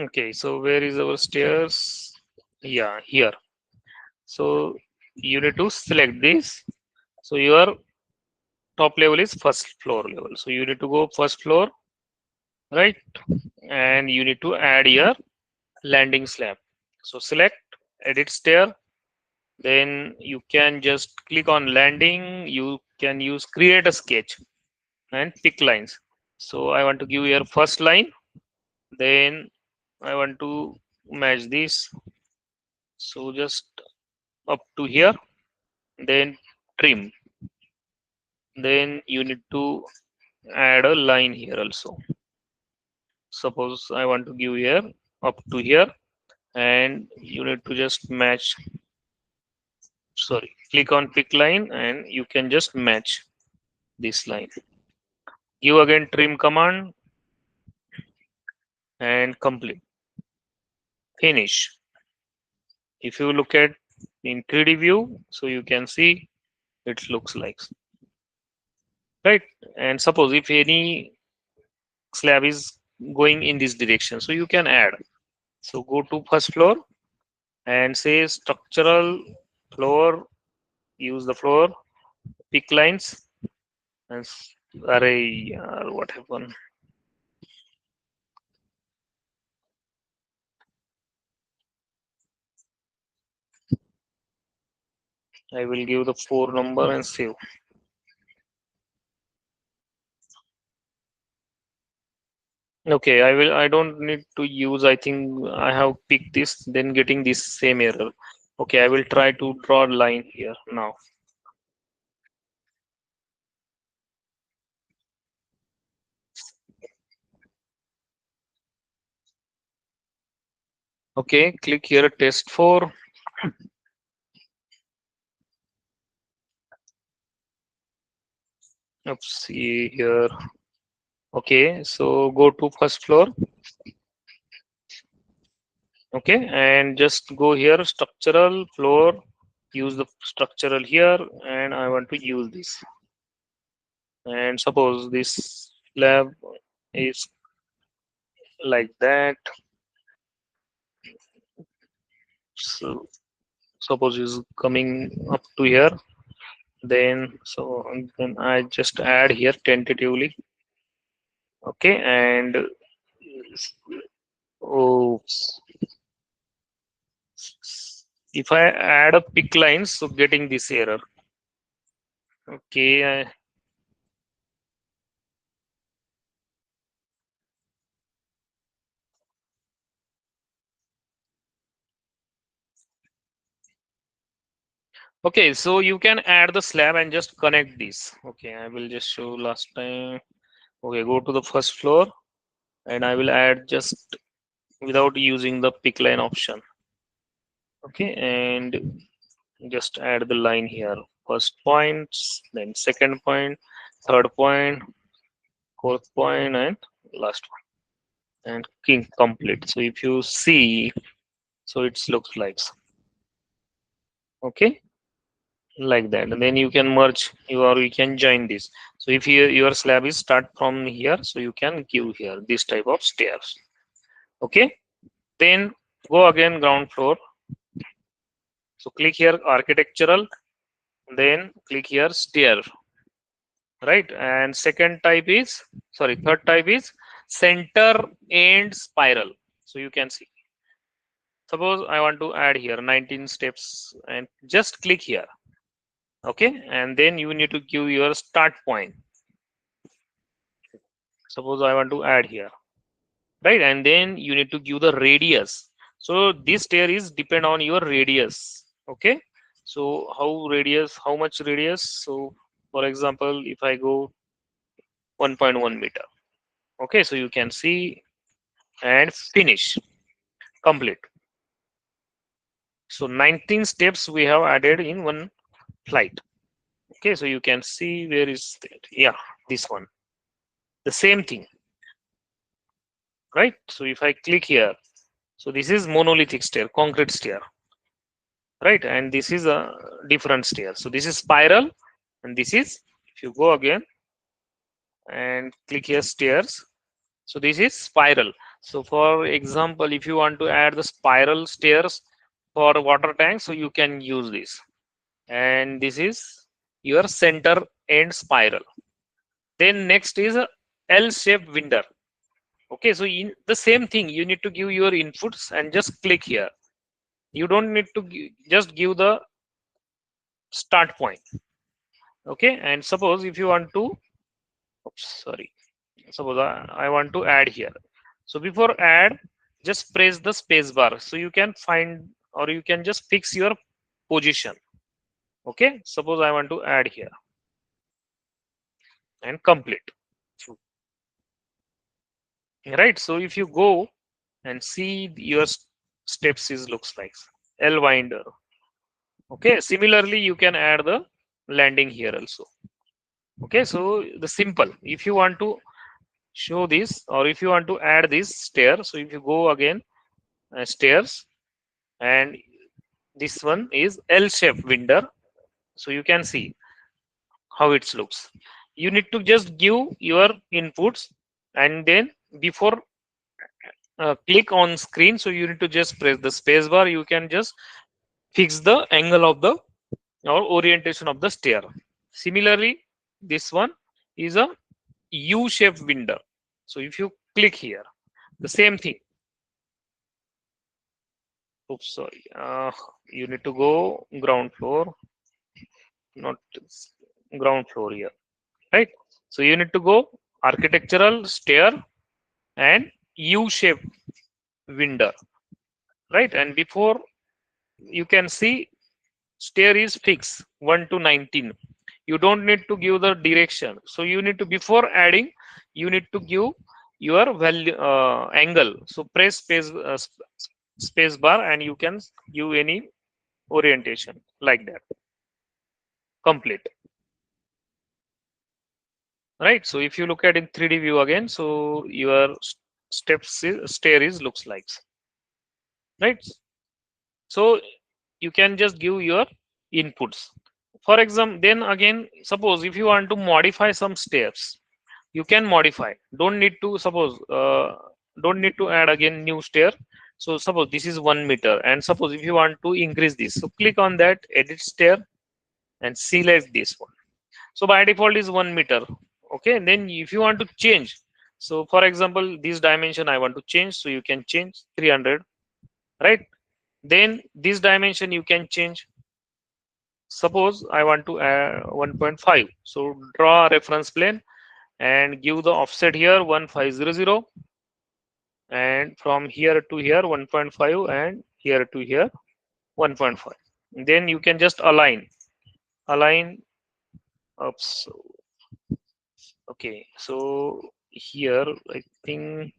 Okay, so where is our stairs? Yeah, here. So you need to select this. So your top level is first floor level. So you need to go first floor, right? And you need to add your landing slab. So select edit stair. Then you can just click on landing. You can use create a sketch and pick lines. So I want to give your first line. Then I want to match this. So just up to here. Then trim. Then you need to add a line here also. Suppose I want to give here up to here, and you need to just match, sorry, click on pick line and you can just match this line. Give again trim command and complete, finish. If you look at in 3D view, so you can see it looks like, right? And suppose if any slab is going in this direction, so you can add. So go to first floor and say structural floor, use the floor, pick lines, and array, what happened? I will give the 4 number and save. Okay, I don't need to use, I think I have picked this, then getting this same error. Okay, I will try to draw a line here now. Okay, click here test 4. Oops, see here. Okay, so go to first floor. Okay, and just go here structural floor, use the structural here, and I want to use this. And suppose this slab is like that. So suppose is coming up to here, then so then I just add here tentatively. Okay, and oh, if I add a pick lines, so getting this error. Okay, okay, so you can add the slab and just connect this. Okay, I will just show last time. Okay, go to the first floor and I will add just without using the pick line option. Okay, and just add the line here. First points, then second point, third point, fourth point, and last one. And king complete. So if you see, so it looks like so. Okay, like that. And then you can merge you can join this. So if your slab is start from here, so you can give here this type of stairs. Okay, then go again ground floor. So click here architectural, then click here stair, right? And second type is, sorry, third type is center and spiral. So you can see, suppose I want to add here 19 steps and just click here. Okay, and then you need to give your start point. Suppose I want to add here, right? And then you need to give the radius. So this stair is depend on your radius. Okay, so how much radius? So for example, if I go 1.1 meter. Okay, so you can see and finish, complete. So 19 steps we have added in one flight. Okay, so you can see where is that? Yeah, this one. The same thing, right? So if I click here, so this is monolithic stair, concrete stair, right? And this is a different stair. So this is spiral, and this is, if you go again and click here stairs, so this is spiral. So for example, if you want to add the spiral stairs for water tank, so you can use this. And this is your center end spiral. Then next is a L-shaped window. Okay, so in the same thing, you need to give your inputs and just click here. You don't need to just give the start point. Okay, and suppose if you want to, oops, sorry, suppose I want to add here. So before add, just press the space bar. So you can find, or you can just fix your position. Okay, suppose I want to add here and complete. Right, so if you go and see your steps is looks like L winder. Okay, similarly you can add the landing here also. Okay, so the simple, if you want to show this or if you want to add this stair, so if you go again stairs, and this one is L-shaped window, so you can see how it looks. You need to just give your inputs, and then before click on screen, so you need to just press the space bar. You can just fix the angle of the or orientation of the stair. Similarly, this one is a U-shaped window. So if you click here, the same thing. Oops, sorry. You need to go ground floor, not ground floor here, right? So you need to go architectural stair and U-shaped window, right? And before you can see stair is fixed 1 to 19. You don't need to give the direction. So you need to, before adding, you need to give your value angle. So press space bar and you can give any orientation like that. Complete. Right. So if you look at in 3D view again, so your stair is looks like, right? So you can just give your inputs. For example, then again, suppose if you want to modify some steps, you can modify. Don't need to, suppose don't need to add again new stair. So suppose this is 1 meter, and suppose if you want to increase this, so click on that edit stair and select this one. So by default is 1 meter. Okay, and then if you want to change, so for example this dimension I want to change, so you can change 300, right? Then this dimension you can change. Suppose I want to add 1.5, so draw a reference plane and give the offset here 1500, and from here to here 1.5, and here to here 1.5. Then you can just align up. So okay, so here I think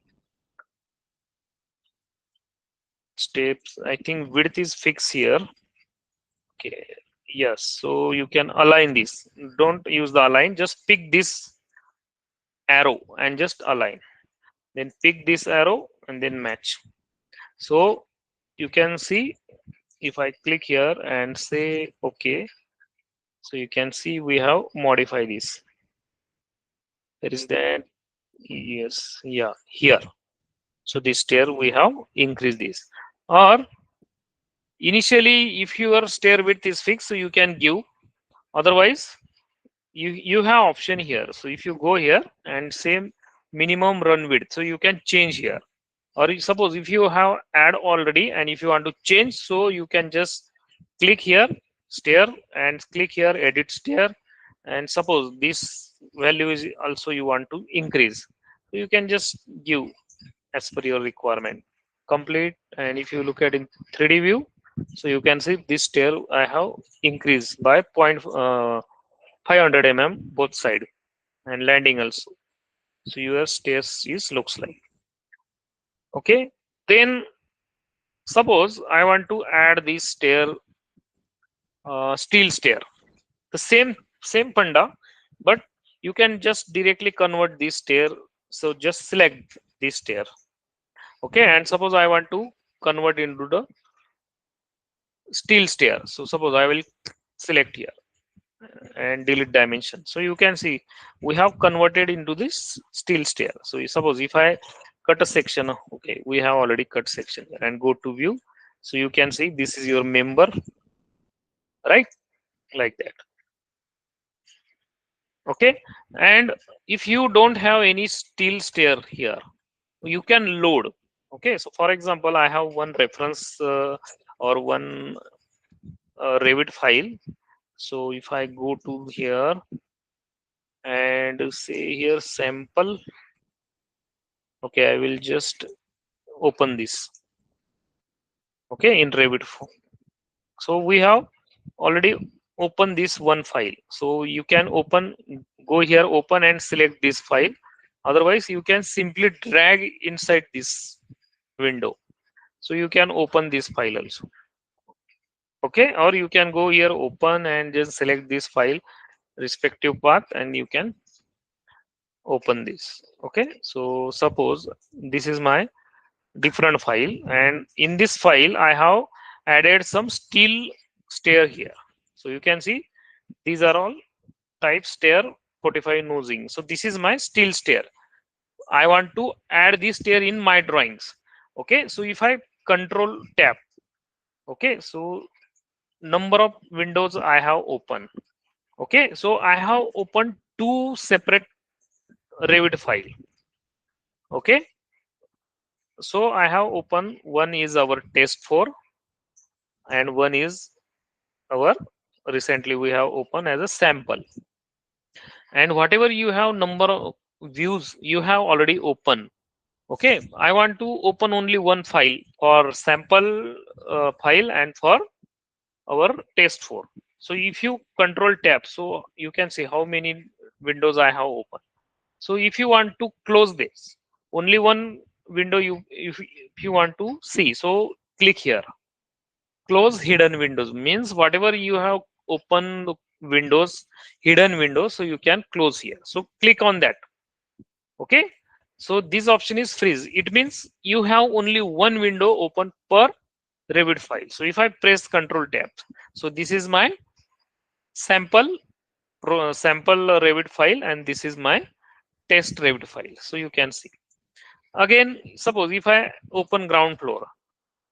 steps, I think width is fixed here. Okay, yes, so you can align this. Don't use the align, just pick this arrow and just align, then pick this arrow and then match. So you can see, if I click here and say okay, so you can see we have modified this. There is that, yes, yeah, here. So this stair we have increased this. Or initially, if your stair width is fixed, so you can give. Otherwise, you have option here. So if you go here and say minimum run width, so you can change here. Or suppose if you have add already and if you want to change, so you can just click here stair and click here edit stair, and suppose this value is also you want to increase, so you can just give as per your requirement. Complete. And if you look at in 3D view, so you can see this stair I have increased by 500 mm both side, and landing also. So your stairs is looks like okay. Then suppose I want to add this stair, steel stair, the same panda, but you can just directly convert this stair. So just select this stair, okay. And suppose I want to convert into the steel stair. So suppose I will select here and delete dimension. So you can see we have converted into this steel stair. So suppose if I cut a section, okay, we have already cut section here, and go to view. So you can see this is your member, right? Like that. Okay. And if you don't have any steel stair here, you can load. Okay. So for example, I have one reference or one Revit file. So if I go to here and say here sample, okay, I will just open this, okay, in Revit. So we have already opened this one file. So you can open, go here, open and select this file. Otherwise, you can simply drag inside this window. So you can open this file also. Okay, or you can go here, open and just select this file, respective path, and you can open this. Okay, so suppose this is my different file, and in this file I have added some steel stair here. So you can see these are all type stair 45 nosing. So this is my steel stair. I want to add this stair in my drawings. Okay, so if I control tab, okay, so number of windows I have open. Okay, so I have opened two separate Revit file. Okay, so I have opened, one is our test 4 and one is our recently we have opened as a sample. And whatever you have number of views you have already open. Okay, I want to open only one file for sample file and for our test 4. So if you control tab, so you can see how many windows I have open. So if you want to close this, only one window you if you want to see, so click here. Close hidden windows means whatever you have open windows, hidden windows, so you can close here. So click on that. Okay. So this option is freeze. It means you have only one window open per Revit file. So if I press Control Tab, so this is my sample Revit file, and this is my test Revit file. So you can see. Again, suppose if I open ground floor,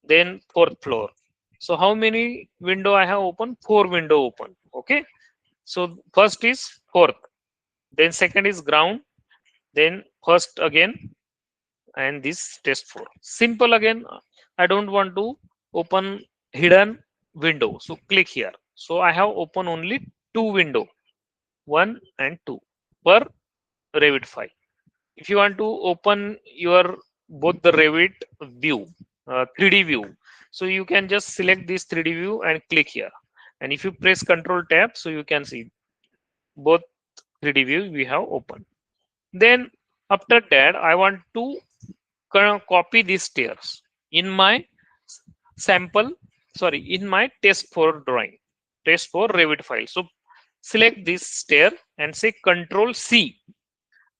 then fourth floor. So how many window I have open? 4 window open. Okay. So first is fourth, then second is ground, then first again, and this test 4. Simple again. I don't want to open hidden window. So click here. So I have open only 2 window, 1 and 2 per Revit file. If you want to open your both the Revit view, 3D view, so you can just select this 3D view and click here. And if you press Control Tab, so you can see both 3D view we have open. Then after that, I want to copy these stairs in my sample, sorry, in my test 4 drawing, test 4 Revit file. So select this stair and say Control C.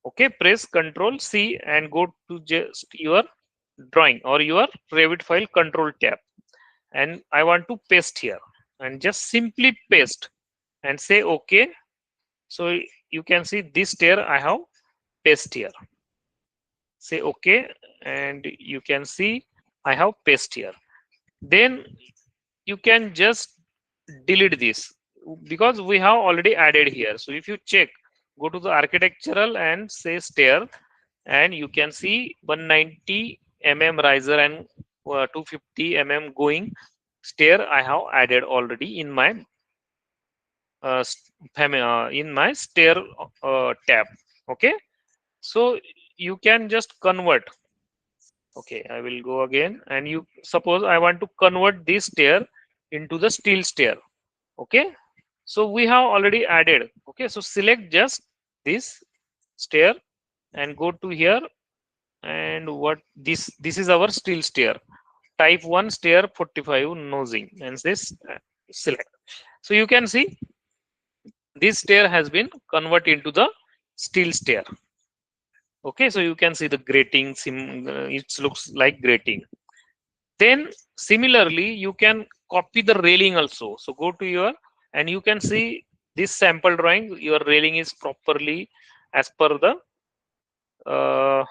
Okay, press Control C and go to just your drawing or your Revit file, Control Tab, and I want to paste here, and just simply paste and say OK. So you can see this stair I have paste here. say okay, and you can see I have paste here. Then you can just delete this because we have already added here. So if you check, go to the architectural and say stair, and you can see 190 riser and 250 going stair I have added already in my in my stair tab. Okay, so you can just convert. Okay, I will go again, and you suppose I want to convert this stair into the steel stair. Okay, so we have already added. Okay, so select just this stair and go to here, and what this is our steel stair, type 1 stair 45 nosing, and this select. So you can see this stair has been converted into the steel stair. Okay, so you can see the grating it looks like grating. Then similarly you can copy the railing also. So go to your, and you can see this sample drawing, your railing is properly as per the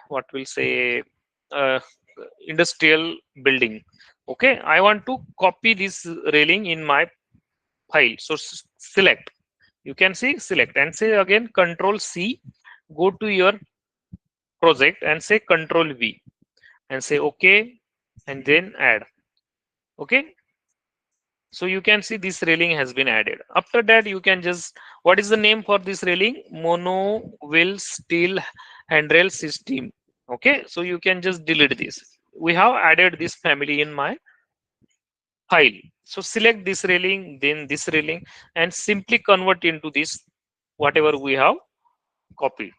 what we'll say uh, industrial building. Okay, I want to copy this railing in my file, so select, you can see select and say again control C, go to your project and say control V and say okay, and then add. Okay, so you can see this railing has been added. After that you can just, what is the name for this railing? Mono wheel steel handrail system. Okay, so you can just delete this. We have added this family in my file. So select this railing, then this railing, and simply convert into this whatever we have copied.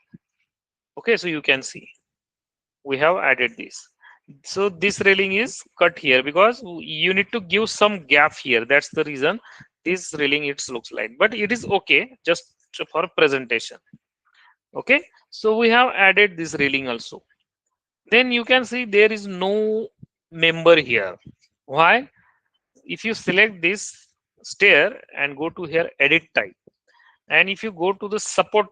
Okay, so you can see we have added this. So this railing is cut here because you need to give some gap here, that's the reason this railing it looks like, but it is okay just for presentation. Okay, so we have added this railing also. Then you can see there is no member here. Why? If you select this stair and go to here edit type, and if you go to the support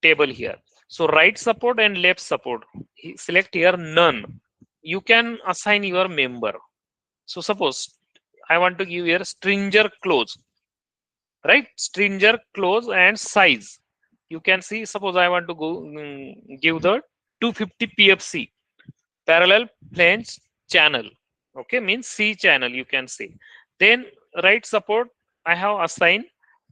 table here, so right support and left support, select here none, you can assign your member. So suppose I want to give here stringer close, right? Stringer close and size, you can see, suppose I want to go give the 250 pfc parallel flange channel. Okay, means C channel you can say. Then right support I have assigned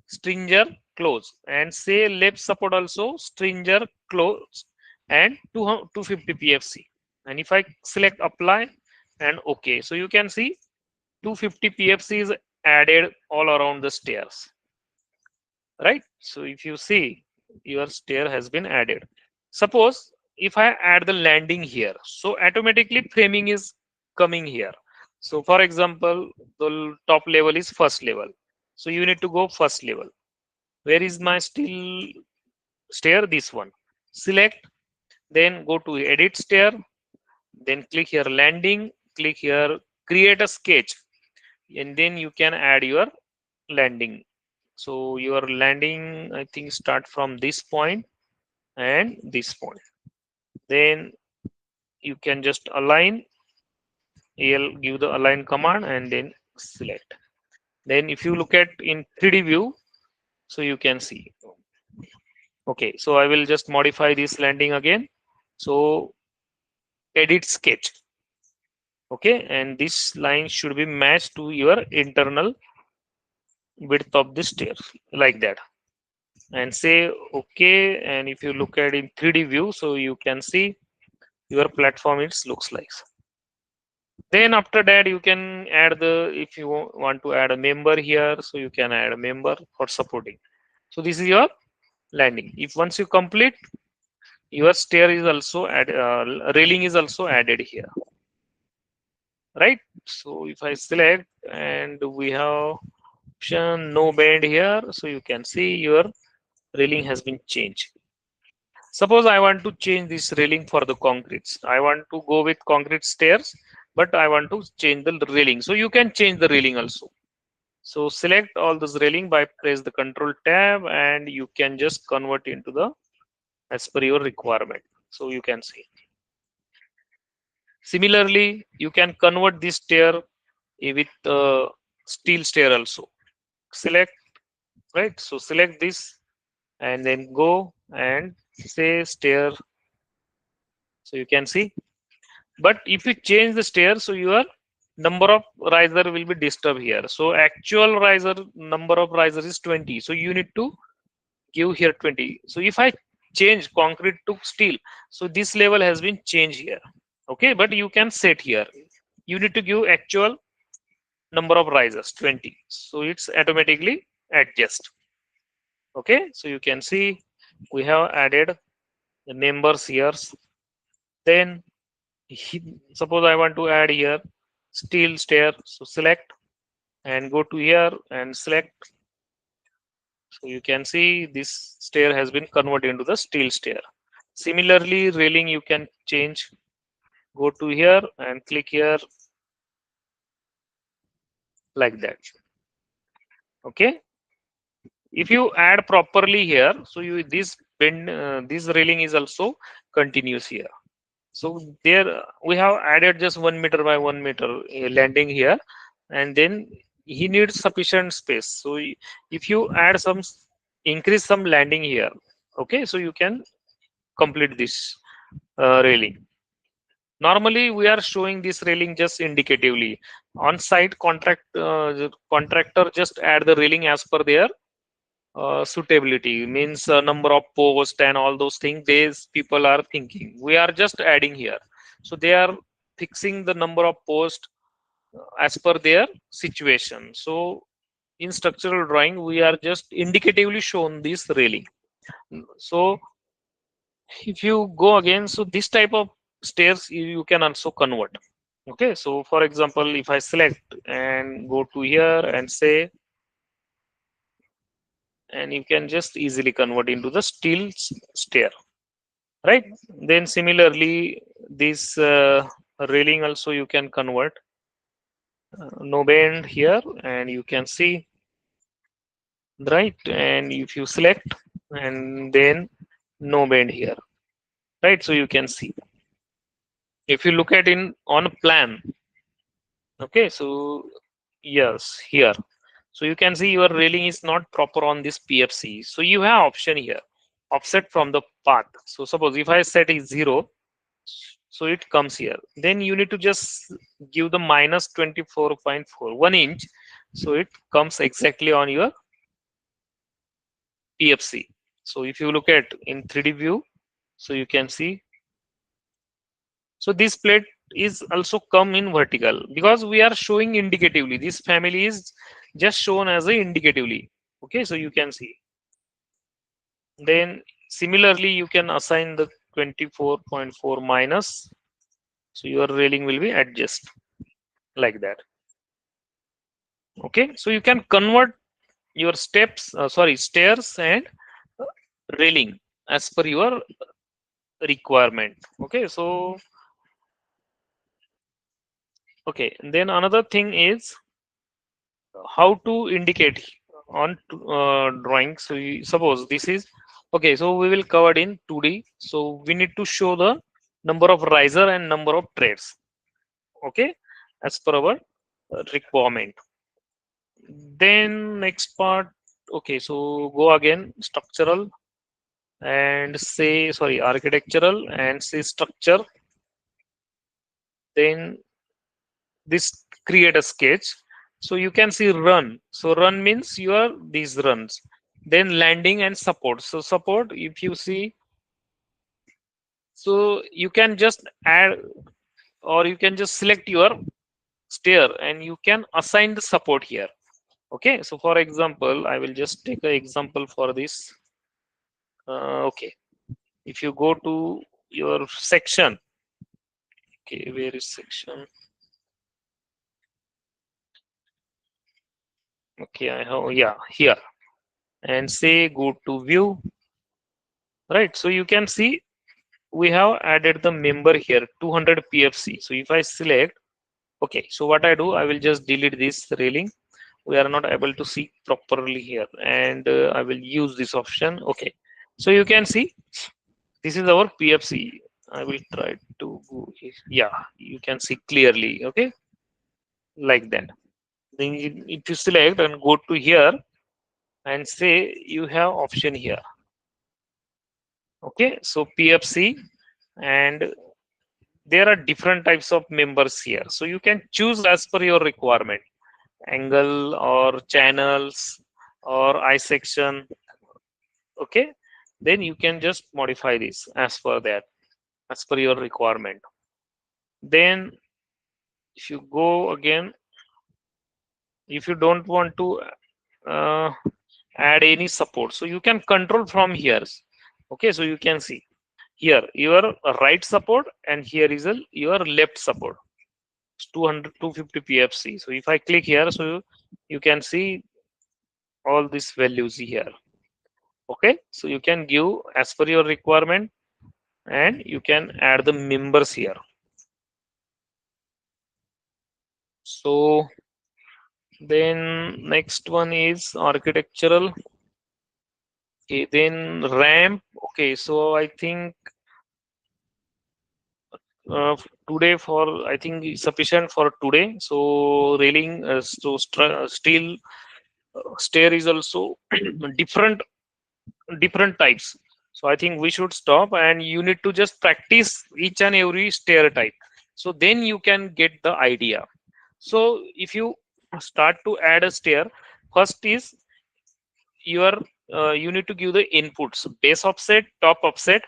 stringer close, and say left support also stringer close and 250 pfc. And if I select apply and okay, so you can see 250 pfc is added all around the stairs, right? So if you see your stair has been added. Suppose if I add the landing here, so automatically framing is coming here. So for example, the top level is first level, so you need to go first level. Where is my steel stair? This one. Select, then go to edit stair, then click here landing, click here create a sketch, and then you can add your landing. So your landing I think start from this point and this point. Then you can just align, give the align command and then select. Then if you look at in 3D view, so you can see. Okay, so I will just modify this landing again. So edit sketch. Okay, and this line should be matched to your internal width of the stairs like that. And say okay. And if you look at in 3D view, so you can see your platform it looks like. Then after that you can add the, if you want to add a member here, so you can add a member for supporting. So this is your landing. If once you complete, your stair is also railing is also added here, right? So if I select and we have option no bend here, so you can see your railing has been changed. Suppose I want to change this railing for the concretes. I want to go with concrete stairs, but I want to change the railing. So you can change the railing also. So select all this railing by press the control tab, and you can just convert into the as per your requirement. So you can see. Similarly, you can convert this stair with steel stair also. Select, right? So select this and then go and say stair. So you can see. But if you change the stair, so your number of riser will be disturbed here. So actual riser number of riser is 20. So you need to give here 20. So if I change concrete to steel, so this level has been changed here. Okay, but you can set here. You need to give actual number of risers 20. So it's automatically adjust. Okay, so you can see we have added the members here. Then suppose I want to add here steel stair. So select and go to here and select. So you can see this stair has been converted into the steel stair. Similarly, railing you can change. Go to here and click here like that. Okay. If you add properly here, so you this bend this railing is also continuous here. So there we have added just 1 meter by 1 meter landing here, and then he needs sufficient space. So if you add some increase some landing here, okay, so you can complete this railing. Normally, we are showing this railing just indicatively. On site, contractor just add the railing as per their suitability, means number of posts and all those things. These people are thinking. We are just adding here, so they are fixing the number of posts as per their situation. So in structural drawing, we are just indicatively shown this railing. So if you go again, so this type of stairs you can also convert. Okay, so for example, if I select and go to here and say, and you can just easily convert into the steel stair, right? Then similarly, this railing also you can convert no bend here, and you can see, right? And if you select and then no bend here, right? So you can see. If you look at in on a plan, okay, so yes, here. So you can see your railing is not proper on this PFC. So you have option here, offset from the path. So suppose if I set is 0, so it comes here. Then you need to just give the minus 24.4, 1 inch. So it comes exactly on your PFC. So if you look at in 3D view, so you can see. So this plate is also come in vertical because we are showing indicatively. This family is just shown as a indicatively. Okay, so you can see. Then similarly, you can assign the 24.4 minus. So your railing will be adjust like that. Okay, so you can convert your steps, stairs and railing as per your requirement. Okay, so okay, and then another thing is how to indicate on drawing. So suppose this is okay, so we will cover it in 2D. So we need to show the number of riser and number of trades, okay, as per our requirement. Then next part, okay, so go again structural and say architectural and say structure. Then this create a sketch. So you can see run. So run means your these runs. Then landing and support. So support, if you see, so you can just add or you can just select your stair and you can assign the support here. Okay, so for example, I will just take an example for this. Okay, if you go to your section, okay, where is section? Okay, I have, yeah, here, and say go to view, right? So you can see we have added the member here 200 PFC. So if I select, okay, so what I do, I will just delete this railing. We are not able to see properly here, and I will use this option. Okay, so you can see this is our PFC. I will try to go here. Yeah, you can see clearly. Okay, like that. Then if you select and go to here and say you have option here. Okay, so PFC, and there are different types of members here. So you can choose as per your requirement, angle or channels or I section. Okay, then you can just modify this as per that, as per your requirement. Then if you go again, if you don't want to uh, add any support, so you can control from here. Okay, so you can see here your right support, and here is your left support. It's 200 250 pfc. So if I click here, so you can see all these values here. Okay, so you can give as per your requirement, and you can add the members here. So then next one is architectural. Okay, then ramp. Okay, so I think today for I think is sufficient for today. So railing, steel stair is also different types. So I think we should stop, and you need to just practice each and every stair type. So then you can get the idea. So if you start to add a stair, first is your you need to give the inputs: base offset, top offset,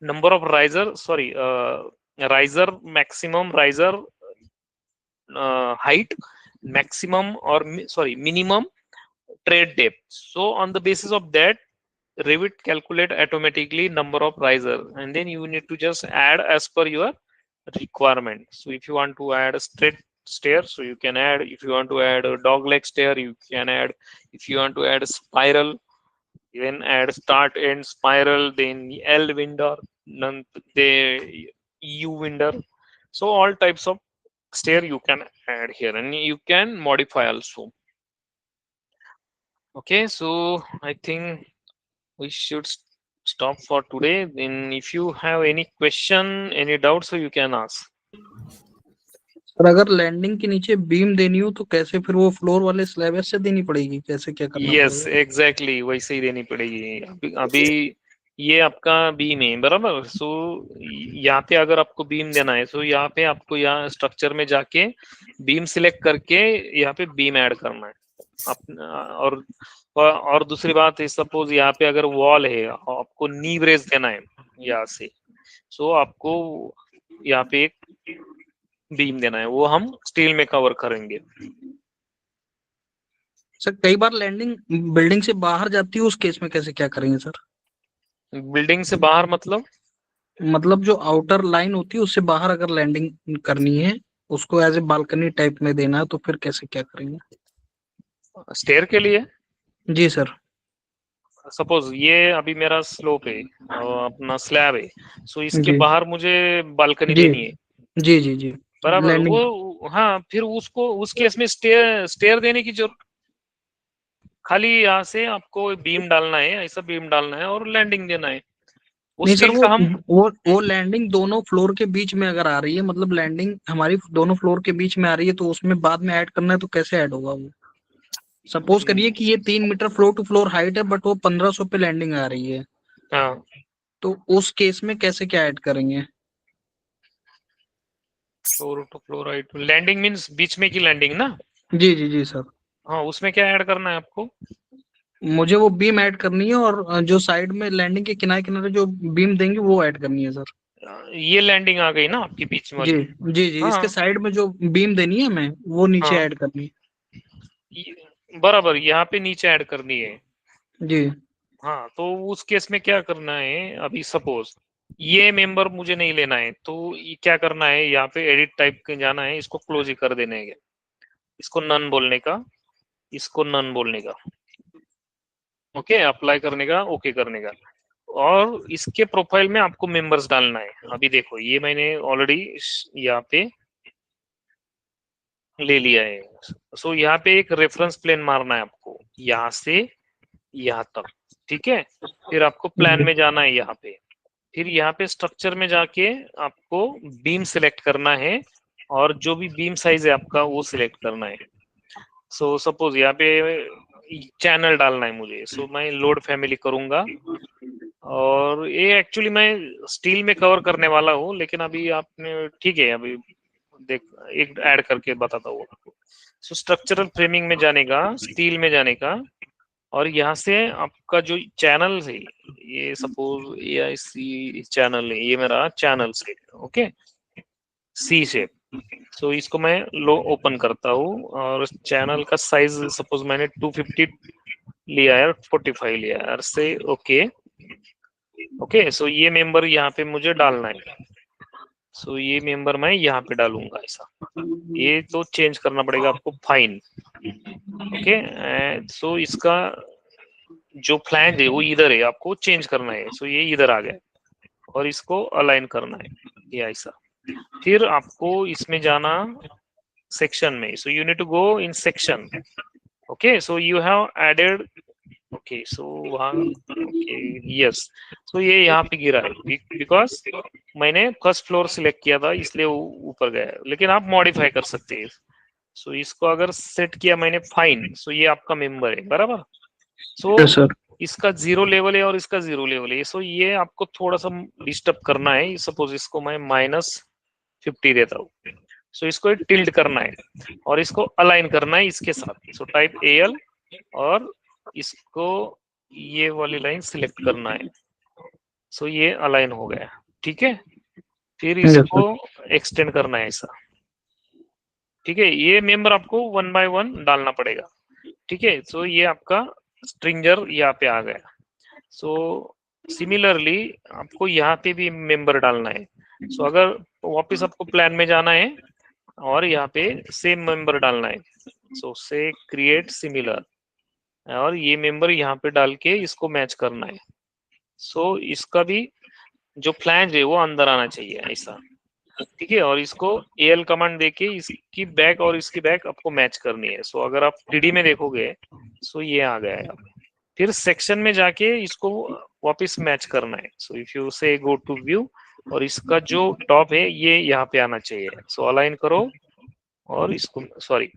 number of riser, sorry, riser maximum, riser height, maximum or sorry minimum trade depth. So on the basis of that, Revit calculate automatically number of riser, and then you need to just add as per your requirement. So if you want to add a straight stair, so you can add. If you want to add a dog leg stair, you can add. If you want to add a spiral, you can add start end spiral, then L window, none the U window. So all types of stair you can add here, and you can modify also. Okay, so I think we should stop for today. Then if you have any question, any doubt, so you can ask. और अगर landing के नीचे beam देनी हो तो कैसे, फिर वो फ्लोर वाले स्लैब से देनी पड़ेगी, कैसे क्या करना यस पड़ेगा? एग्जैक्टली वैसे ही देनी पड़ेगी। अभी ये आपका बीम है बराबर। सो यहाँ पे अगर आपको बीम देना है, सो यहाँ पे आपको यहाँ स्ट्रक्चर में जाके बीम सिलेक्ट करके यहाँ पे बीम ऐड करना है। और दूसरी बात है, सपोज यहाँ पे अगर वॉल है, आपको नी ब्रेस देना है यहाँ से, सो आपको यहाँ पे एक बीम देना है, वो हम स्टील में कवर करेंगे। सर कई बार लैंडिंग बिल्डिंग से बाहर जाती है, उस केस में कैसे क्या करेंगे सर? बिल्डिंग से बाहर मतलब जो आउटर लाइन होती है उससे बाहर अगर लैंडिंग करनी है, उसको एज ए बालकनी टाइप में देना है, तो फिर कैसे क्या करेंगे? स्टेयर के लिए जी सर। सपोज ये अभी मेरा स्लोप है, अपना स्लैब है, सो इसके जी बाहर मुझे बालकनी जी देनी है जी जी जी बराबर। लैंडिंग। वो हाँ, फिर उसको उस केस में स्टेयर देने की जरूरत, खाली यहाँ से आपको बीम डालना है, ऐसा बीम डालना है और लैंडिंग देना है। उस नहीं सर, स्टील का हम वो लैंडिंग दोनों फ्लोर के बीच में अगर आ रही है, मतलब लैंडिंग हमारी दोनों फ्लोर के बीच में आ रही है, तो उसमें बाद में ऐड करना है तो कैसे ऐड होगा वो? सपोज करिए कि ये 3 meter floor to floor height है, बट वो 1500 पे लैंडिंग आ रही है, हाँ, तो उस केस में कैसे क्या ऐड करेंगे? Floor to floor height landing means बीच में की लैंडिंग ना। जी जी जी सर। हाँ, उसमें क्या ऐड करना है आपको? मुझे वो बीम ऐड करनी है, और जो साइड में लैंडिंग के किनारे किनारे जो बीम देंगे वो ऐड करनी है सर। ये लैंडिंग आ गई ना आपकी बीच में जी वाली। जी जी, इसके हाँ साइड में जो बीम देनी है हमें, वो नीचे हाँ, ऐड करनी बराबर यहाँ पे नीचे ऐड करनी है। है। जी हाँ, तो उस केस में क्या करना है, अभी सपोज ये मेंबर मुझे नहीं लेना है, तो ये क्या करना है, यहाँ पे एडिट टाइप के जाना है, इसको क्लोज ही कर देने के, इसको नन बोलने का, इसको नन बोलने का। ओके, अप्लाई करने का, ओके करने का, और इसके प्रोफाइल में आपको मेंबर्स डालना है। अभी देखो ये मैंने ऑलरेडी यहाँ पे ले लिया है। सो यहाँ पे एक रेफरेंस प्लेन मारना है आपको, यहाँ से यहाँ तक। ठीक है, फिर आपको प्लान जी में जाना है यहाँ पे। फिर यहाँ पे स्ट्रक्चर में जाके आपको बीम सिलेक्ट करना है और जो भी बीम साइज है आपका वो सिलेक्ट करना है। सो सपोज यहाँ पे चैनल डालना है मुझे, सो मैं लोड फैमिली करूंगा और ये एक्चुअली मैं स्टील में कवर करने वाला हूँ, लेकिन अभी आपने ठीक है अभी देख एक ऐड करके बताता हूँ आपको। सो स्ट्रक्चरल फ्रेमिंग में जाने का, स्टील में जाने का, और यहाँ से आपका जो चैनल है, ये सपोज ये सी चैनल है, ये मेरा चैनल से ओके सी शेप। सो इसको मैं लो ओपन करता हूँ और चैनल का साइज सपोज मैंने 250 लिया है, 45 लिया है से ओके ओके। सो ये मेंबर यहाँ पे मुझे डालना है। सो ये मेंबर मैं यहाँ पे डालूंगा ऐसा। ये तो चेंज करना पड़ेगा आपको, फाइन ओके। सो इसका जो फ्लैंज है वो इधर है, आपको चेंज करना है। सो ये इधर आ गया और इसको अलाइन करना है ये ऐसा। फिर आपको इसमें जाना सेक्शन में। So you need to go in section okay. So you have added okay. So वहाँ ओके यस। सो ये यहाँ पे गिरा है बिकॉज मैंने फर्स्ट फ्लोर सिलेक्ट किया था इसलिए वो ऊपर गया है, लेकिन आप मॉडिफाई कर सकते हैं। सो इसको अगर सेट किया मैंने फाइन, सो ये आपका मेंबर है बराबर। So yes sir. इसका 0 लेवल है और इसका 0 लेवल है। सो ये आपको थोड़ा सा डिस्टर्ब करना है। सपोज इसको मैं -50 देता हूँ। सो इसको टिल्ड करना है और इसको अलाइन करना है इसके साथ। सो टाइप AL और इसको ये वाली लाइन सिलेक्ट करना है। सो ये अलाइन हो गया, ठीक है। फिर यस इसको सर। एक्सटेंड करना है ऐसा, ठीक है। ये मेंबर आपको 1 बाय 1 डालना पड़ेगा, ठीक है। सो ये आपका स्ट्रिंजर यहाँ पे आ गया। सो सिमिलरली आपको यहाँ पे भी मेंबर डालना है। सो अगर वापस आपको प्लान में जाना है और यहाँ पे सेम मेंबर डालना है। सो से क्रिएट सिमिलर और ये मेंबर यहाँ पे डाल के इसको मैच करना है। सो इसका भी जो फ्लैंज है वो अंदर आना चाहिए ऐसा, ठीक है। और इसको AL कमांड देके इसकी बैक और इसकी बैक आपको मैच करनी है। सो अगर आप 3D में देखोगे सो ये आ गया है। फिर सेक्शन में जाके इसको वापस मैच करना है। सो इफ यू से गो टू व्यू और इसका जो टॉप है ये यहाँ पे आना चाहिए। सो अलाइन करो और इसको सॉरी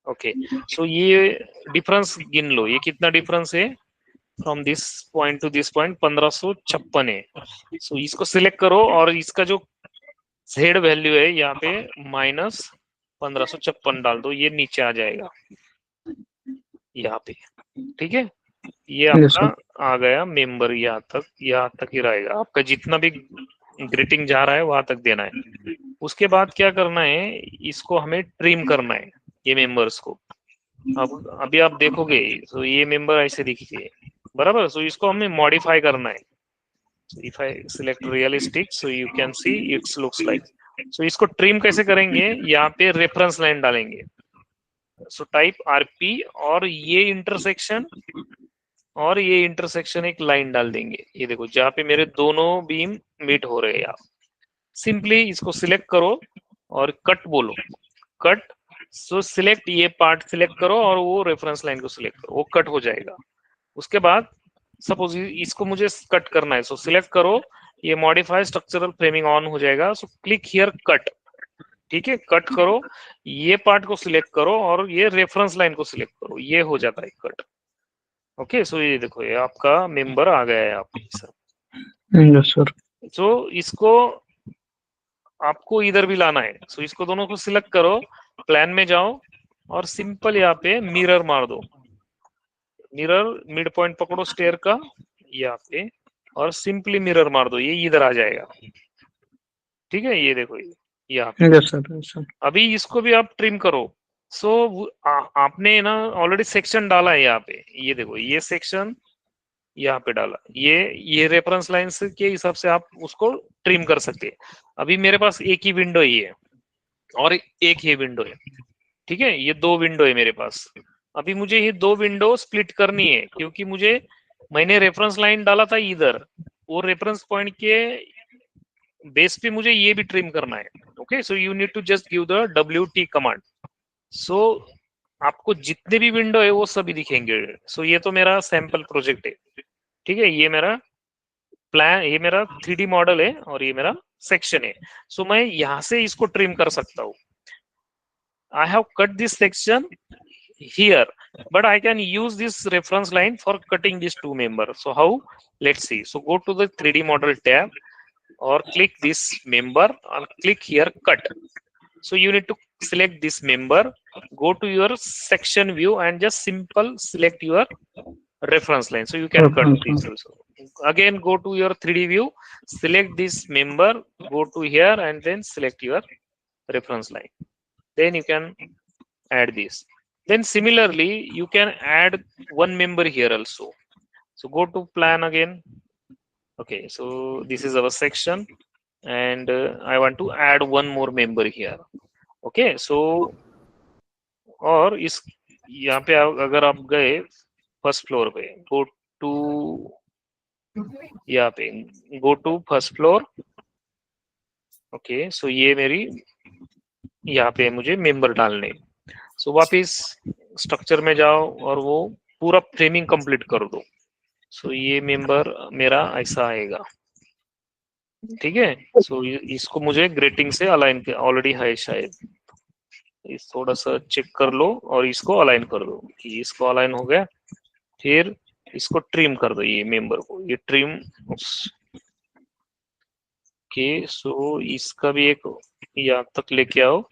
ओके। सो ये डिफरेंस गिन लो, ये कितना डिफरेंस है from this point two this point, 1556 है। सो इसको सिलेक्ट करो और इसका जो Z वैल्यू है यहाँ पे -1556 डाल दो, ये नीचे आ जाएगा यहाँ पे, ठीक है। ये यस आपका सर। आ गया मेंबर, यहाँ तक ही रहेगा आपका। जितना भी ग्रिटिंग जा रहा है वहां तक देना है। उसके बाद क्या करना है, इसको हमें ट्रिम करना है ये मेंबर्स को। अब अभी आप देखोगे तो ये मेंबर ऐसे दिखिए बराबर। सो इसको हमें मॉडिफाई करना है। If I select realistic so you can see it's looks like. So इसको ट्रिम कैसे करेंगे, यहाँ पे रेफरेंस लाइन डालेंगे। सो टाइप RP और ये इंटरसेक्शन एक लाइन डाल देंगे। ये देखो जहाँ पे मेरे दोनों बीम मीट हो रहे हैं। आप सिंपली इसको सिलेक्ट करो और कट बोलो, कट। सो सिलेक्ट ये पार्ट सिलेक्ट करो और वो रेफरेंस लाइन को सिलेक्ट करो, वो कट हो जाएगा। उसके बाद सपोज इसको मुझे कट करना है। सो सिलेक्ट करो, ये मॉडिफाई स्ट्रक्चरल फ्रेमिंग ऑन हो जाएगा। सो क्लिक हियर कट, ठीक है। कट करो, ये पार्ट को सिलेक्ट करो और ये रेफरेंस लाइन को सिलेक्ट करो, ये हो जाता है कट ओके। सो ये देखो ये आपका मेंबर आ गया है आपके साथ। Yes sir. सो इसको आपको इधर भी लाना है। सो इसको दोनों को सिलेक्ट करो, प्लान में जाओ और सिंपल यहाँ पे मिरर मार दो। मिरर मिड पॉइंट पकड़ो स्टेयर का यहाँ पे और सिंपली मिरर मार दो, ये इधर आ जाएगा, ठीक है। ये देखो ये यहाँ पे। Yes sir. Yes sir. अभी इसको भी आप ट्रिम करो। सो आपने ना ऑलरेडी सेक्शन डाला है यहाँ पे, ये देखो ये सेक्शन यहाँ पे डाला, ये रेफरेंस लाइन के हिसाब से आप उसको ट्रिम कर सकते हैं। अभी मेरे पास एक ही विंडो ही है और एक ही विंडो है, ठीक है। ये 2 विंडो है मेरे पास। अभी मुझे ये 2 विंडो स्प्लिट करनी है क्योंकि मैंने रेफरेंस लाइन डाला था इधर, वो रेफरेंस पॉइंट के बेस पे मुझे ये भी ट्रिम करना है okay. So you need to just give the WT command. So आपको जितने भी विंडो है वो सभी दिखेंगे। सो ये तो मेरा सैंपल प्रोजेक्ट है, ठीक है। ये मेरा प्लान, ये मेरा 3D मॉडल है और ये मेरा सेक्शन है। सो मैं यहाँ से इसको ट्रिम कर सकता हूँ। I have cut this section here, but I can use this reference line for cutting these two members. So how? Let's see. So go to the 3D model tab or click this member and click here cut. So you need to select this member, go to your section view and just simple select your reference line. So you can cut this also. Again go to your 3D view, select this member, go to here and then select your reference line. Then you can add this. Then similarly you can add one member here also. So go to plan again. Okay, so this is our section and I want to add one more member here. Okay, so और इस यहाँ पे अगर आप गए first floor पे, go to, यहाँ पे go to first floor. Okay, so ये मेरी यहाँ पे मुझे मेंबर डालने। सो वापिस स्ट्रक्चर में जाओ और वो पूरा फ्रेमिंग कंप्लीट कर दो। सो ये मेंबर मेरा ऐसा आएगा, ठीक है। सो इसको मुझे ग्रेटिंग से अलाइन, ऑलरेडी है शायद, इस थोड़ा सा चेक कर लो और इसको अलाइन कर दो कि इसको अलाइन हो गया। फिर इसको ट्रिम कर दो, ये मेंबर को, ये ट्रिम के। सो इसका भी एक यहाँ तक लेके आओ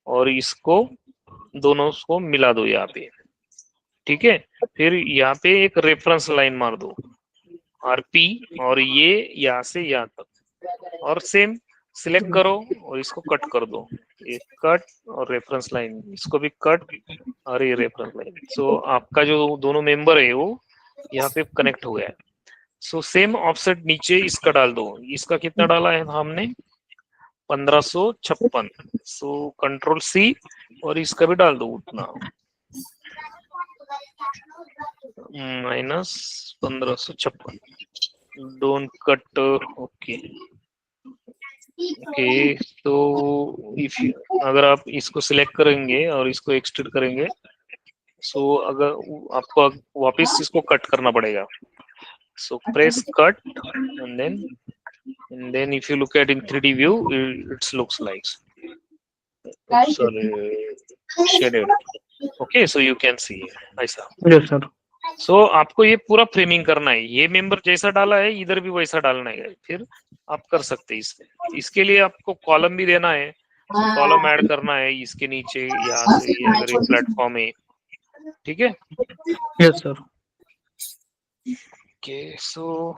और इसको दोनों को मिला दो यहाँ पे, ठीक है। फिर यहाँ पे एक रेफरेंस लाइन मार दो आरपी और ये यहाँ से यहाँ तक, और सेम सिलेक्ट करो और इसको कट कर दो, ये कट और रेफरेंस लाइन, इसको भी कट और ये रेफरेंस लाइन। सो आपका जो दोनों मेंबर है वो यहाँ पे कनेक्ट हो गया। सो सेम ऑफसेट नीचे इसका डाल दो। इसका कितना डाला है हमने? 1556। सो कंट्रोल सी और इसका भी डाल दो उतना, -1556। Don't cut. ओके ओके, तो इफ अगर आप इसको सिलेक्ट करेंगे और इसको एक्सटेंड करेंगे, सो अगर आपको वापस इसको कट करना पड़ेगा। सो press cut and then if you look at in 3D view, it looks like, sorry, shaded. Okay, so you can see ऐसा। Yes sir. सो आपको ये पूरा फ्रेमिंग करना है, ये मेंबर जैसा डाला है इधर भी वैसा डालना है, फिर आप कर सकते हैं इसमें। इसके लिए आपको कॉलम भी देना है, कॉलम ऐड करना है इसके नीचे, यहाँ से अगर ये प्लेटफॉर्म है, ठीक है। Yes sir. ओके, सो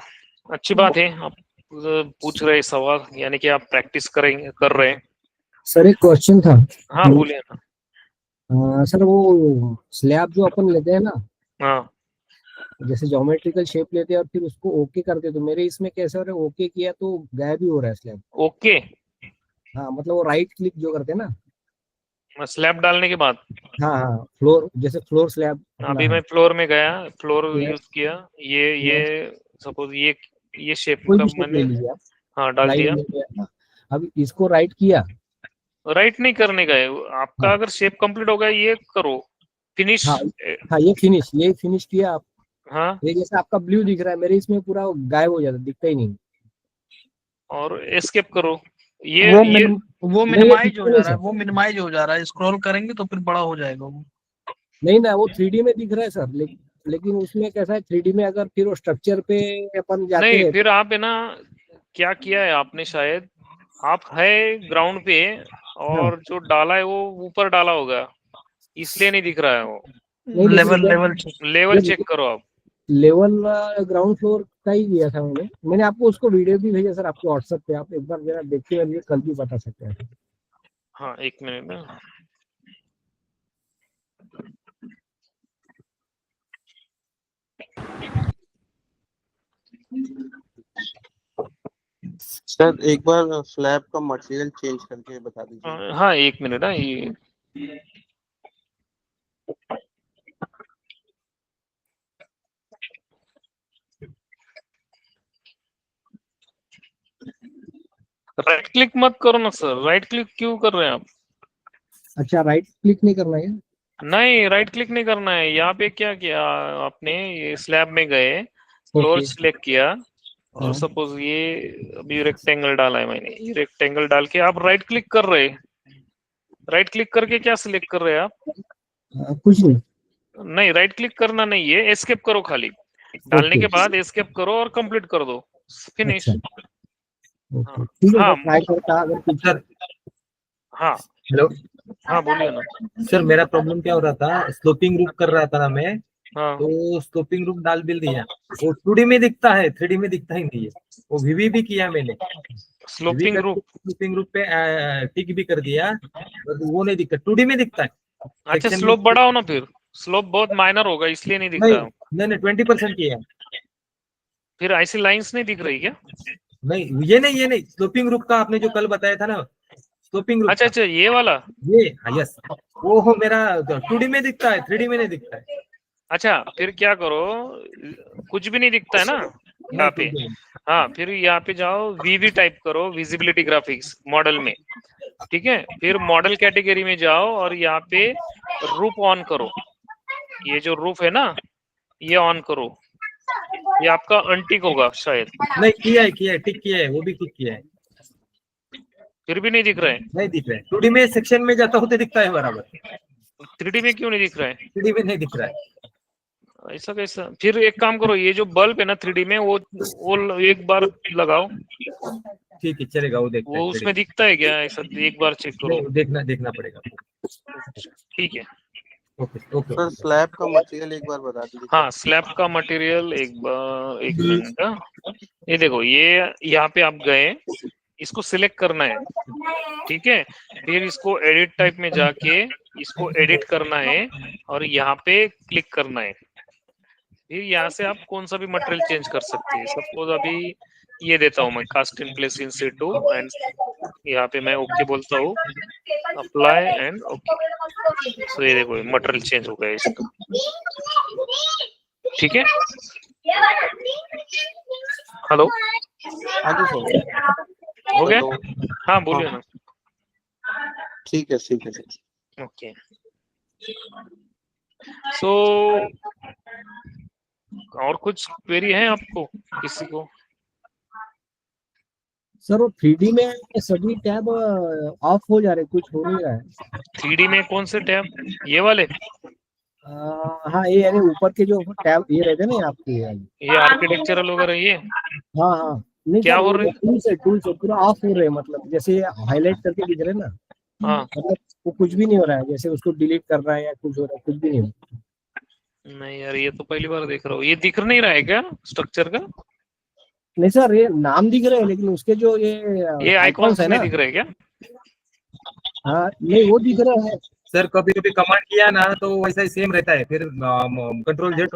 अच्छी बात है आप पूछ रहे सवाल, यानी कि आप प्रैक्टिस करेंगे, कर रहे हैं। सर एक क्वेश्चन था। हाँ बोलिए ना। सर वो स्लैब जो अपन लेते हैं ना, हाँ जैसे ज्योमेट्रिकल शेप लेते हैं और फिर उसको ओके करते हैं, तो मेरे इसमें कैसे हो रहा है, ओके किया तो गायब ही हो रहा है स्लैब। ओके, हाँ मतलब वो राइट क्लिक जो करते हैं ना स्लैब डालने के बाद। हाँ हाँ, फ्लोर जैसे फ्लोर स्लैब। अभी मैं फ्लोर में गया, फ्लोर यूज किया, ये सपोज ये शेप कोई का भी शेप ले मैंने, लीजिए आप, हाँ डाल दिया। अब इसको राइट किया, राइट नहीं करने का है आपका। हाँ, अगर शेप कंप्लीट हो गया ये करो फिनिश। हाँ हाँ ये फिनिश किया आप। हाँ, ये जैसे आपका ब्लू दिख रहा है, मेरे इसमें पूरा गायब हो जाता है, दिखता ही नहीं। और एस्केप करो। वो ये वो मिनिमाइज हो जा रहा है, वो मिनिमाइज हो जा रहा है, स्क्रॉल करेंगे तो फिर बड़ा हो जाएगा वो। नहीं ना, वो 3D में दिख रहा है सर, लेकिन उसमें कैसा है 3D में अगर फिर वो स्ट्रक्चर पे अपन जाते नहीं, हैं। फिर आप है ना, क्या किया है आपने, शायद आप है ग्राउंड पे और जो डाला है वो ऊपर डाला होगा, इसलिए नहीं दिख रहा है वो। नहीं, लेवल चेक करो आप। लेवल ग्राउंड फ्लोर का ही दिया था मैंने आपको उसको वीडियो भी भेजा सर आपके व्हाट्सएप पे, आप एक बार जरा देखिए, मुझे कल भी बता सकते हैं। हाँ एक मिनट ना, सर एक बार स्लैब का मटेरियल चेंज करके बता दीजिए। हाँ एक मिनट ना, ये राइट क्लिक मत करो ना सर, राइट क्लिक क्यों कर रहे हैं आप? अच्छा, राइट क्लिक नहीं करना है? नहीं, राइट क्लिक नहीं करना है। यहाँ पे क्या किया आपने, ये स्लैब में गए, फ्लोर सिलेक्ट किया, और सपोज ये अभी रेक्टेंगल डाला है मैंने, ये रेक्टेंगल डाल के आप राइट क्लिक कर रहे, राइट क्लिक करके क्या सिलेक्ट कर रहे हैं आप? कुछ नहीं। नहीं, राइट क्लिक करना नहीं है, एस्केप करो खाली, डालने के बाद एस्केप करो और कंप्लीट कर दो, फिनिश। ओके ठीक है, हाँ ट्राई करता अगर कुछ। हाँ हेलो हाँ बोलिए ना। सर, मेरा प्रॉब्लम क्या हो रहा था, स्लोपिंग रूफ कर रहा था ना मैं, हाँ तो स्लोपिंग रूफ डाल भी दिया, वो 2D में दिखता है, 3D में दिखता ही नहीं है। वो वीवी भी किया मैंने, स्लोपिंग रूफ। स्लोपिंग रूफ पे टिक भी कर दिया, पर वो नहीं दिखता, 2D में दिखता है। अच्छा सेक्शन स्लोप बढ़ाओ ना, फिर स्लोप बहुत माइनर होगा इसलिए नहीं दिख नहीं रहा। नहीं 20% किया। फिर ऐसी लाइंस नहीं दिख रही क्या? नहीं ये नहीं स्लोपिंग रूफ का आपने जो कल बताया था ना, स्लोपिंग रूफ अच्छा का, अच्छा ये वाला। ये यस, वो हो मेरा 2D में दिखता है, 3D में नहीं दिखता है। अच्छा फिर क्या करो, कुछ भी नहीं दिखता है ना यहाँ नहीं पे। कुछ नहीं। हाँ फिर यहाँ पे जाओ, वीवी टाइप करो, विजिबिलिटी ग्राफिक्स मॉडल में, ठीक है। फिर मॉडल कैटेगरी में जाओ और यहाँ पे रूफ ऑन करो, ये जो रूफ है ना ये ऑन करो, ये आपका अनटिक होगा शायद। नहीं किया है टिक किया है, वो भी टिक किया है, फिर भी नहीं दिख रहा है। नहीं दिख रहा है। 2D में सेक्शन में जाता हूँ तो दिखता है बराबर, 3D में क्यों नहीं दिख रहा है? 3D में नहीं दिख रहा है। ऐसा कैसा? फिर एक काम करो, ये जो बल्ब है ना 3D में, वो एक बार लगाओ, ठीक है चलेगा, वो देखते वो हैं उसमें दिखता है क्या ऐसा, एक बार चेक करो। नहीं, देखना पड़ेगा। ठीक है। ओके ओके सर स्लैब का मटेरियल एक बार बता दीजिए। हाँ स्लैब का मटेरियल एक बार, एक मिनट। ये देखो, ये यहाँ पे आप गए, इसको सिलेक्ट करना है, ठीक है। फिर इसको एडिट टाइप में जाके इसको एडिट करना है और यहाँ पे क्लिक करना है। फिर यहाँ से आप कौन सा भी मटेरियल चेंज कर सकते हैं। सपोज अभी ये देता हूँ मैं, cast in place in situ, and यहाँ पे मैं ओके बोलता हूँ, अप्लाई एंड ओके। सो ये देखो मटेरियल चेंज हो गया इसका, ठीक है। हेलो हाँ जी सर। हो गया? हेलो। हाँ बोलिए ना। ठीक है सर। ओके सो और कुछ क्वेरी है आपको किसी को? सर वो 3D में सभी टैब ऑफ हो जा रहे, कुछ हो नहीं रहा है। 3D में कौन से टैब? ये वाले? हाँ ये यानी ऊपर के जो टैब ये रहते हैं ना आपके, ये आर्किटेक्चरल वगैरह ये? हाँ हाँ नहीं क्या सर, हो वो रहे? टूल्स है पूरा ऑफ हो रहे हैं, मतलब जैसे हाईलाइट करके दिख रहे हैं ना, हाँ मतलब वो कुछ भी नहीं हो रहा है, जैसे उसको डिलीट कर रहा है या कुछ हो रहा है, कुछ भी नहीं हो रहा। नहीं यार, ये तो पहली बार देख रहा हूँ। ये दिख नहीं रहा है क्या स्ट्रक्चर का? नहीं सर, ये नाम दिख रहे हैं लेकिन उसके जो ये ये आइकॉन्स आइकॉन्स है नहीं ना, दिख रहे क्या? हाँ नहीं वो दिख रहे हैं। सर कभी कभी कमांड किया ना तो वैसा ही सेम रहता है, फिर कंट्रोल जेड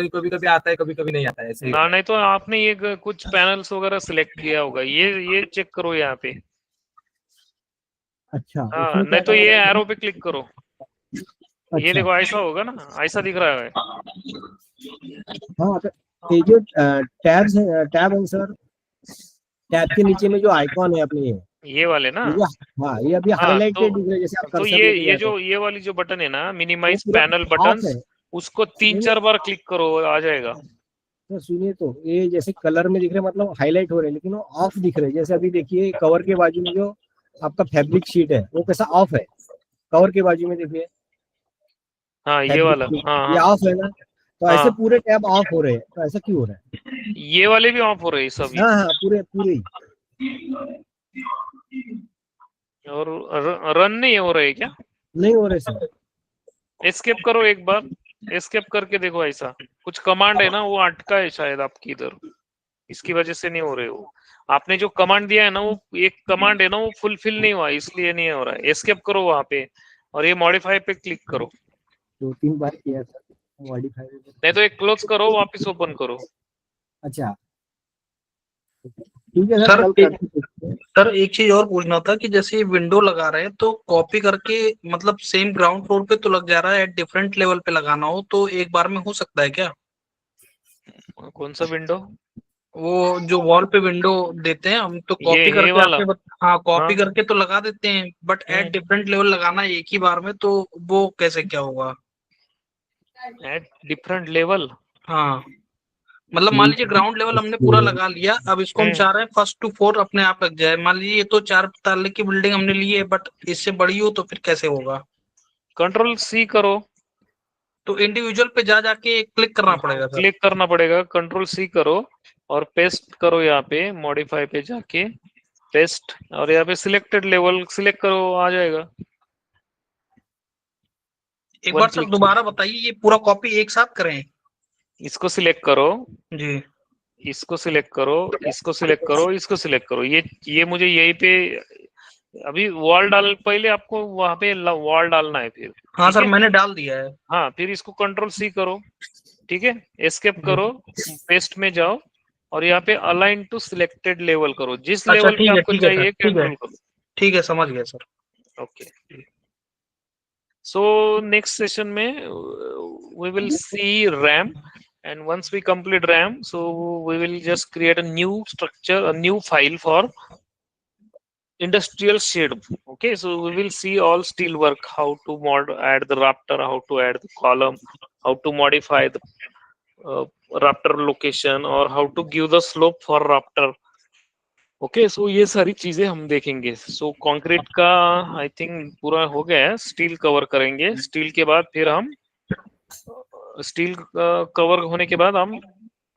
कभी कभी आता है, कभी कभी नहीं आता है, ऐसे ही। ना नहीं तो आपने ये कुछ पैनल्स वगैरह सिलेक्ट किया होगा, ये चेक करो यहाँ पे। अच्छा हाँ उसमें क्या नहीं तो ये करना है? एरो पे क्लिक करो, ये अच्छा देखो ऐसा होगा ना, ऐसा दिख रहा है। हाँ, तो ये जो टैब्स है, टैब है सर, टैब के नीचे में जो आइकॉन है अपने ये वाले ना? ये जो, हाँ ये अभी हाँ हाईलाइटेड दिख रहे हैं, जैसे आप तो कर्सर ये लेके ये जाते जो हैं, ये वाली जो बटन है ना, वो मिनिमाइज पूरा पैनल ऑफ बटन्स, है। उसको 3-4 बार क्लिक करो, आ जाएगा। तो सुनिए, तो ये जैसे कलर में दिख रहे हैं, मतलब हाईलाइट हो रहे हैं, लेकिन वो ऑफ दिख रहे हैं। जैसे अभी देखिए कवर के बाजू में जो आपका फैब्रिक शीट है वो कैसा ऑफ है, कवर के बाजू में देखिए हाँ ये फैब्रिक वाला, शीट हाँ ये हाँ ऑफ है ना, तो ऐसे हाँ, पूरे टैब ऑफ हो रहे हैं, तो ऐसा क्यों हो रहा है? ये वाले भी ऑफ हो रहे हैं सभी। हाँ हाँ पूरे पूरे ही। और रन नहीं हो रहे क्या? नहीं हो रहे सर। एस्केप करो एक बार, एस्केप करके देखो, ऐसा कुछ कमांड है ना वो अटका है शायद आपकी इधर, इसकी वजह से नहीं हो रहे हो। आपने जो कमांड दिया है ना, वो एक कमांड है ना, वो फुलफिल नहीं हुआ, इसलिए नहीं हो रहा है। एस्केप करो वहां पे और ये मॉडिफाई पे क्लिक करो, 2-3 बार किया सर मॉडिफाई। नहीं तो एक क्लोज करो, वापस ओपन करो। अच्छा ठीक है सर, सर कल एक करते हैं। सर एक चीज और पूछना था कि जैसे ये विंडो लगा रहे हैं तो कॉपी करके, मतलब सेम ग्राउंड फ्लोर पे तो लग जा रहा है, एट डिफरेंट लेवल पे लगाना हो तो एक बार में हो सकता है क्या? कौन सा विंडो? वो जो वॉल पे विंडो देते हैं हम, तो कॉपी ये करके वाला? आपने हाँ कॉपी हाँ करके तो लगा देते हैं, बट एट डिफरेंट लेवल लगाना है एक ही बार में, तो वो कैसे क्या होगा? At different level? हाँ मतलब मान लीजिए ग्राउंड लेवल हमने पूरा लगा लिया, अब इसको हम चाह रहे हैं फर्स्ट टू फोर्थ अपने आप लग जाए। मान लीजिए ये तो 4 ताले की बिल्डिंग हमने ली है, बट इससे बड़ी हो तो फिर कैसे होगा? कंट्रोल सी करो, तो इंडिविजुअल पे जा जाके क्लिक करना पड़ेगा सर? क्लिक करना पड़ेगा, कंट्रोल सी करो और पेस्ट करो, यहाँ पे मॉडिफाई पे जाके पेस्ट, और यहाँ पे सिलेक्टेड लेवल सिलेक्ट करो, आ जाएगा। एक वन बार सर क्लिक, दोबारा बताइए, ये पूरा कॉपी एक साथ करें? इसको सिलेक्ट करो, जी। इसको सिलेक्ट करो, इसको सिलेक्ट करो, इसको सिलेक्ट करो। ये मुझे यहीं पे अभी वॉल डाल, पहले आपको वहां पे वॉल डालना है फिर। हाँ ठीक सर, है, मैंने डाल दिया है। हाँ, फिर इसको कंट्रोल सी करो, ठीक है, एस्केप करो, पेस्ट में जाओ और यहाँ पे अलाइन टू सिलेक्टेड लेवल करो, जिस अच्छा लेवल पे ठीक है, आपको ठीक है सर, चाहिए ठीक है, कंट्रोल करो। ठीक है, समझ गया sir. Okay, so next session में we will see RAM, and once we complete RAM, so we will just create a new structure, a new file for industrial shed. Okay, so we will see all steel work, how to add the rafter, how to add the column, how to modify the rafter location, or how to give the slope for rafter. Okay, so ये सारी चीजें हम देखेंगे। सो concrete का I think पूरा हो गया है, स्टील कवर करेंगे। स्टील के बाद फिर हम स्टील कवर होने के बाद हम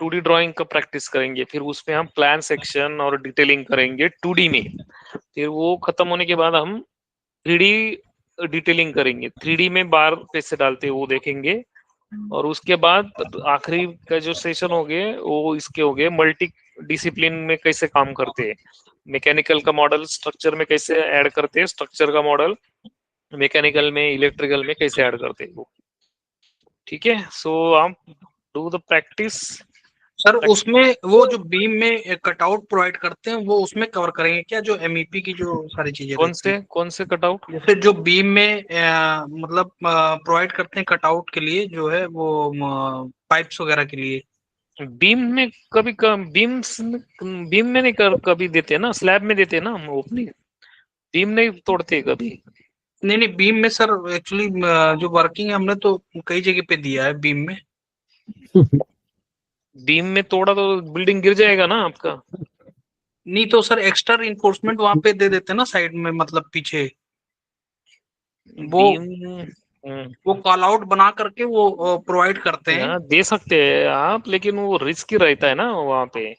2D ड्राइंग का प्रैक्टिस करेंगे, फिर उसमें हम प्लान सेक्शन और डिटेलिंग करेंगे 2D में। फिर वो खत्म होने के बाद हम 3D डिटेलिंग करेंगे, 3D में बार कैसे डालते हैं वो देखेंगे। और उसके बाद आखिरी का जो सेशन हो गए वो इसके हो गए मल्टी डिसिप्लिन में कैसे काम करते हैं, मैकेनिकल का मॉडल स्ट्रक्चर में कैसे ऐड करते हैं, स्ट्रक्चर का मॉडल मैकेनिकल में, इलेक्ट्रिकल में कैसे ऐड करते हैं वो। ठीक है, सो आप डू द प्रैक्टिस। सर उसमें वो जो बीम में कटआउट प्रोवाइड करते हैं वो उसमें कवर करेंगे क्या, जो एमईपी की जो सारी चीजें रहती हैं? कौन से कटआउट? जैसे जो बीम में मतलब प्रोवाइड करते हैं कटआउट के लिए, जो है वो पाइप्स वगैरह के लिए। बीम में कभी बीम में नहीं कभी देते ना, स्लैब में देते ना हम ओपनिंग, बीम नहीं तोड़ते कभी। नहीं नहीं, बीम में सर एक्चुअली जो वर्किंग है हमने तो कई जगह पे दिया है बीम में। बीम में तोड़ा तो बिल्डिंग गिर जाएगा ना आपका। नहीं तो सर एक्स्ट्रा रिइंफोर्समेंट वहां पे दे देते हैं ना साइड में, मतलब पीछे वो बीम वो कॉल आउट बना करके वो प्रोवाइड करते हैं। यहाँ दे सकते हैं आप, लेकिन वो रिस्की रहता है ना वहाँ पे।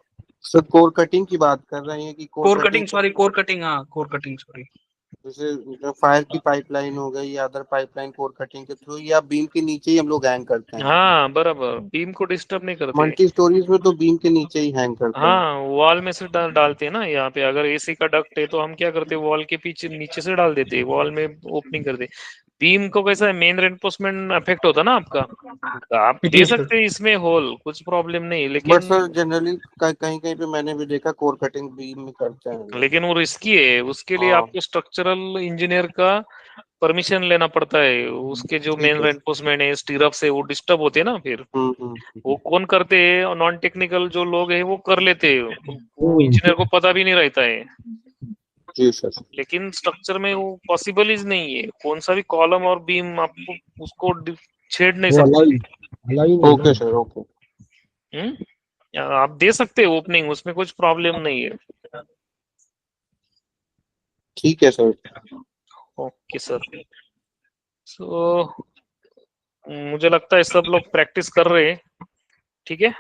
सर कोर कटिंग की बात कर रहे हैं कि core cutting, sorry core cutting, हाँ कोर कटिंग, सॉरी। जैसे फायर की पाइपलाइन हो गई या अदर पाइपलाइन कोर कटिंग के थ्रू या बीम के नीचे ही हम लोग हैंग करते हैं। हाँ बराबर, बीम को डिस्टर्ब नहीं करते। मल्टी स्टोरीज में तो बीम के नीचे ही हैंग करते हैं। हाँ, वॉल में से डालते हैं ना। यहाँ पे अगर एसी का डक्ट है तो हम क्या करते हैं, वॉल के पीछे नीचे से डाल देते हैं, वॉल में ओपनिंग कर दे। बीम को कैसा है, मेन रेनफोर्समेंट अफेक्ट होता है ना आपका, तो आप दे जी सर। सकते हैं इसमें होल, कुछ प्रॉब्लम नहीं, बट लेकिन सर जनरली कहीं कहीं पे मैंने भी देखा कोर कटिंग बीम में करते हैं। लेकिन वो रिस्की है, उसके लिए हाँ। आपको स्ट्रक्चरल इंजीनियर का परमिशन लेना पड़ता है। उसके जो ठीक मेन है। रेनफोर्समेंट है, स्टीरअप से वो डिस्टर्ब होते हैं ना, फिर वो कौन करते हैं, नॉन टेक्निकल जो लोग हैं वो कर लेते हैं, वो इंजीनियर को पता भी नहीं रहता है। जी सर। लेकिन स्ट्रक्चर में वो पॉसिबल ही नहीं है, कौन सा भी कॉलम और बीम आपको उसको छेड़ नहीं सकते। Okay sir, okay. आप दे सकते हैं ओपनिंग, उसमें कुछ प्रॉब्लम नहीं है। ठीक है सर। ओके सर, सो मुझे लगता है सब लोग प्रैक्टिस कर रहे हैं। ठीक है,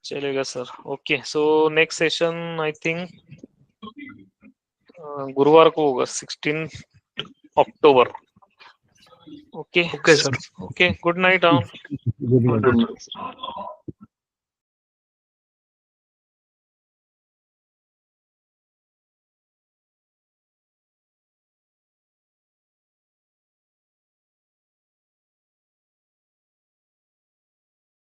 चलेगा sir. Okay, so next session I think गुरुवार को होगा, 16 अक्टूबर। Okay okay sir. Okay, good night all. Good night.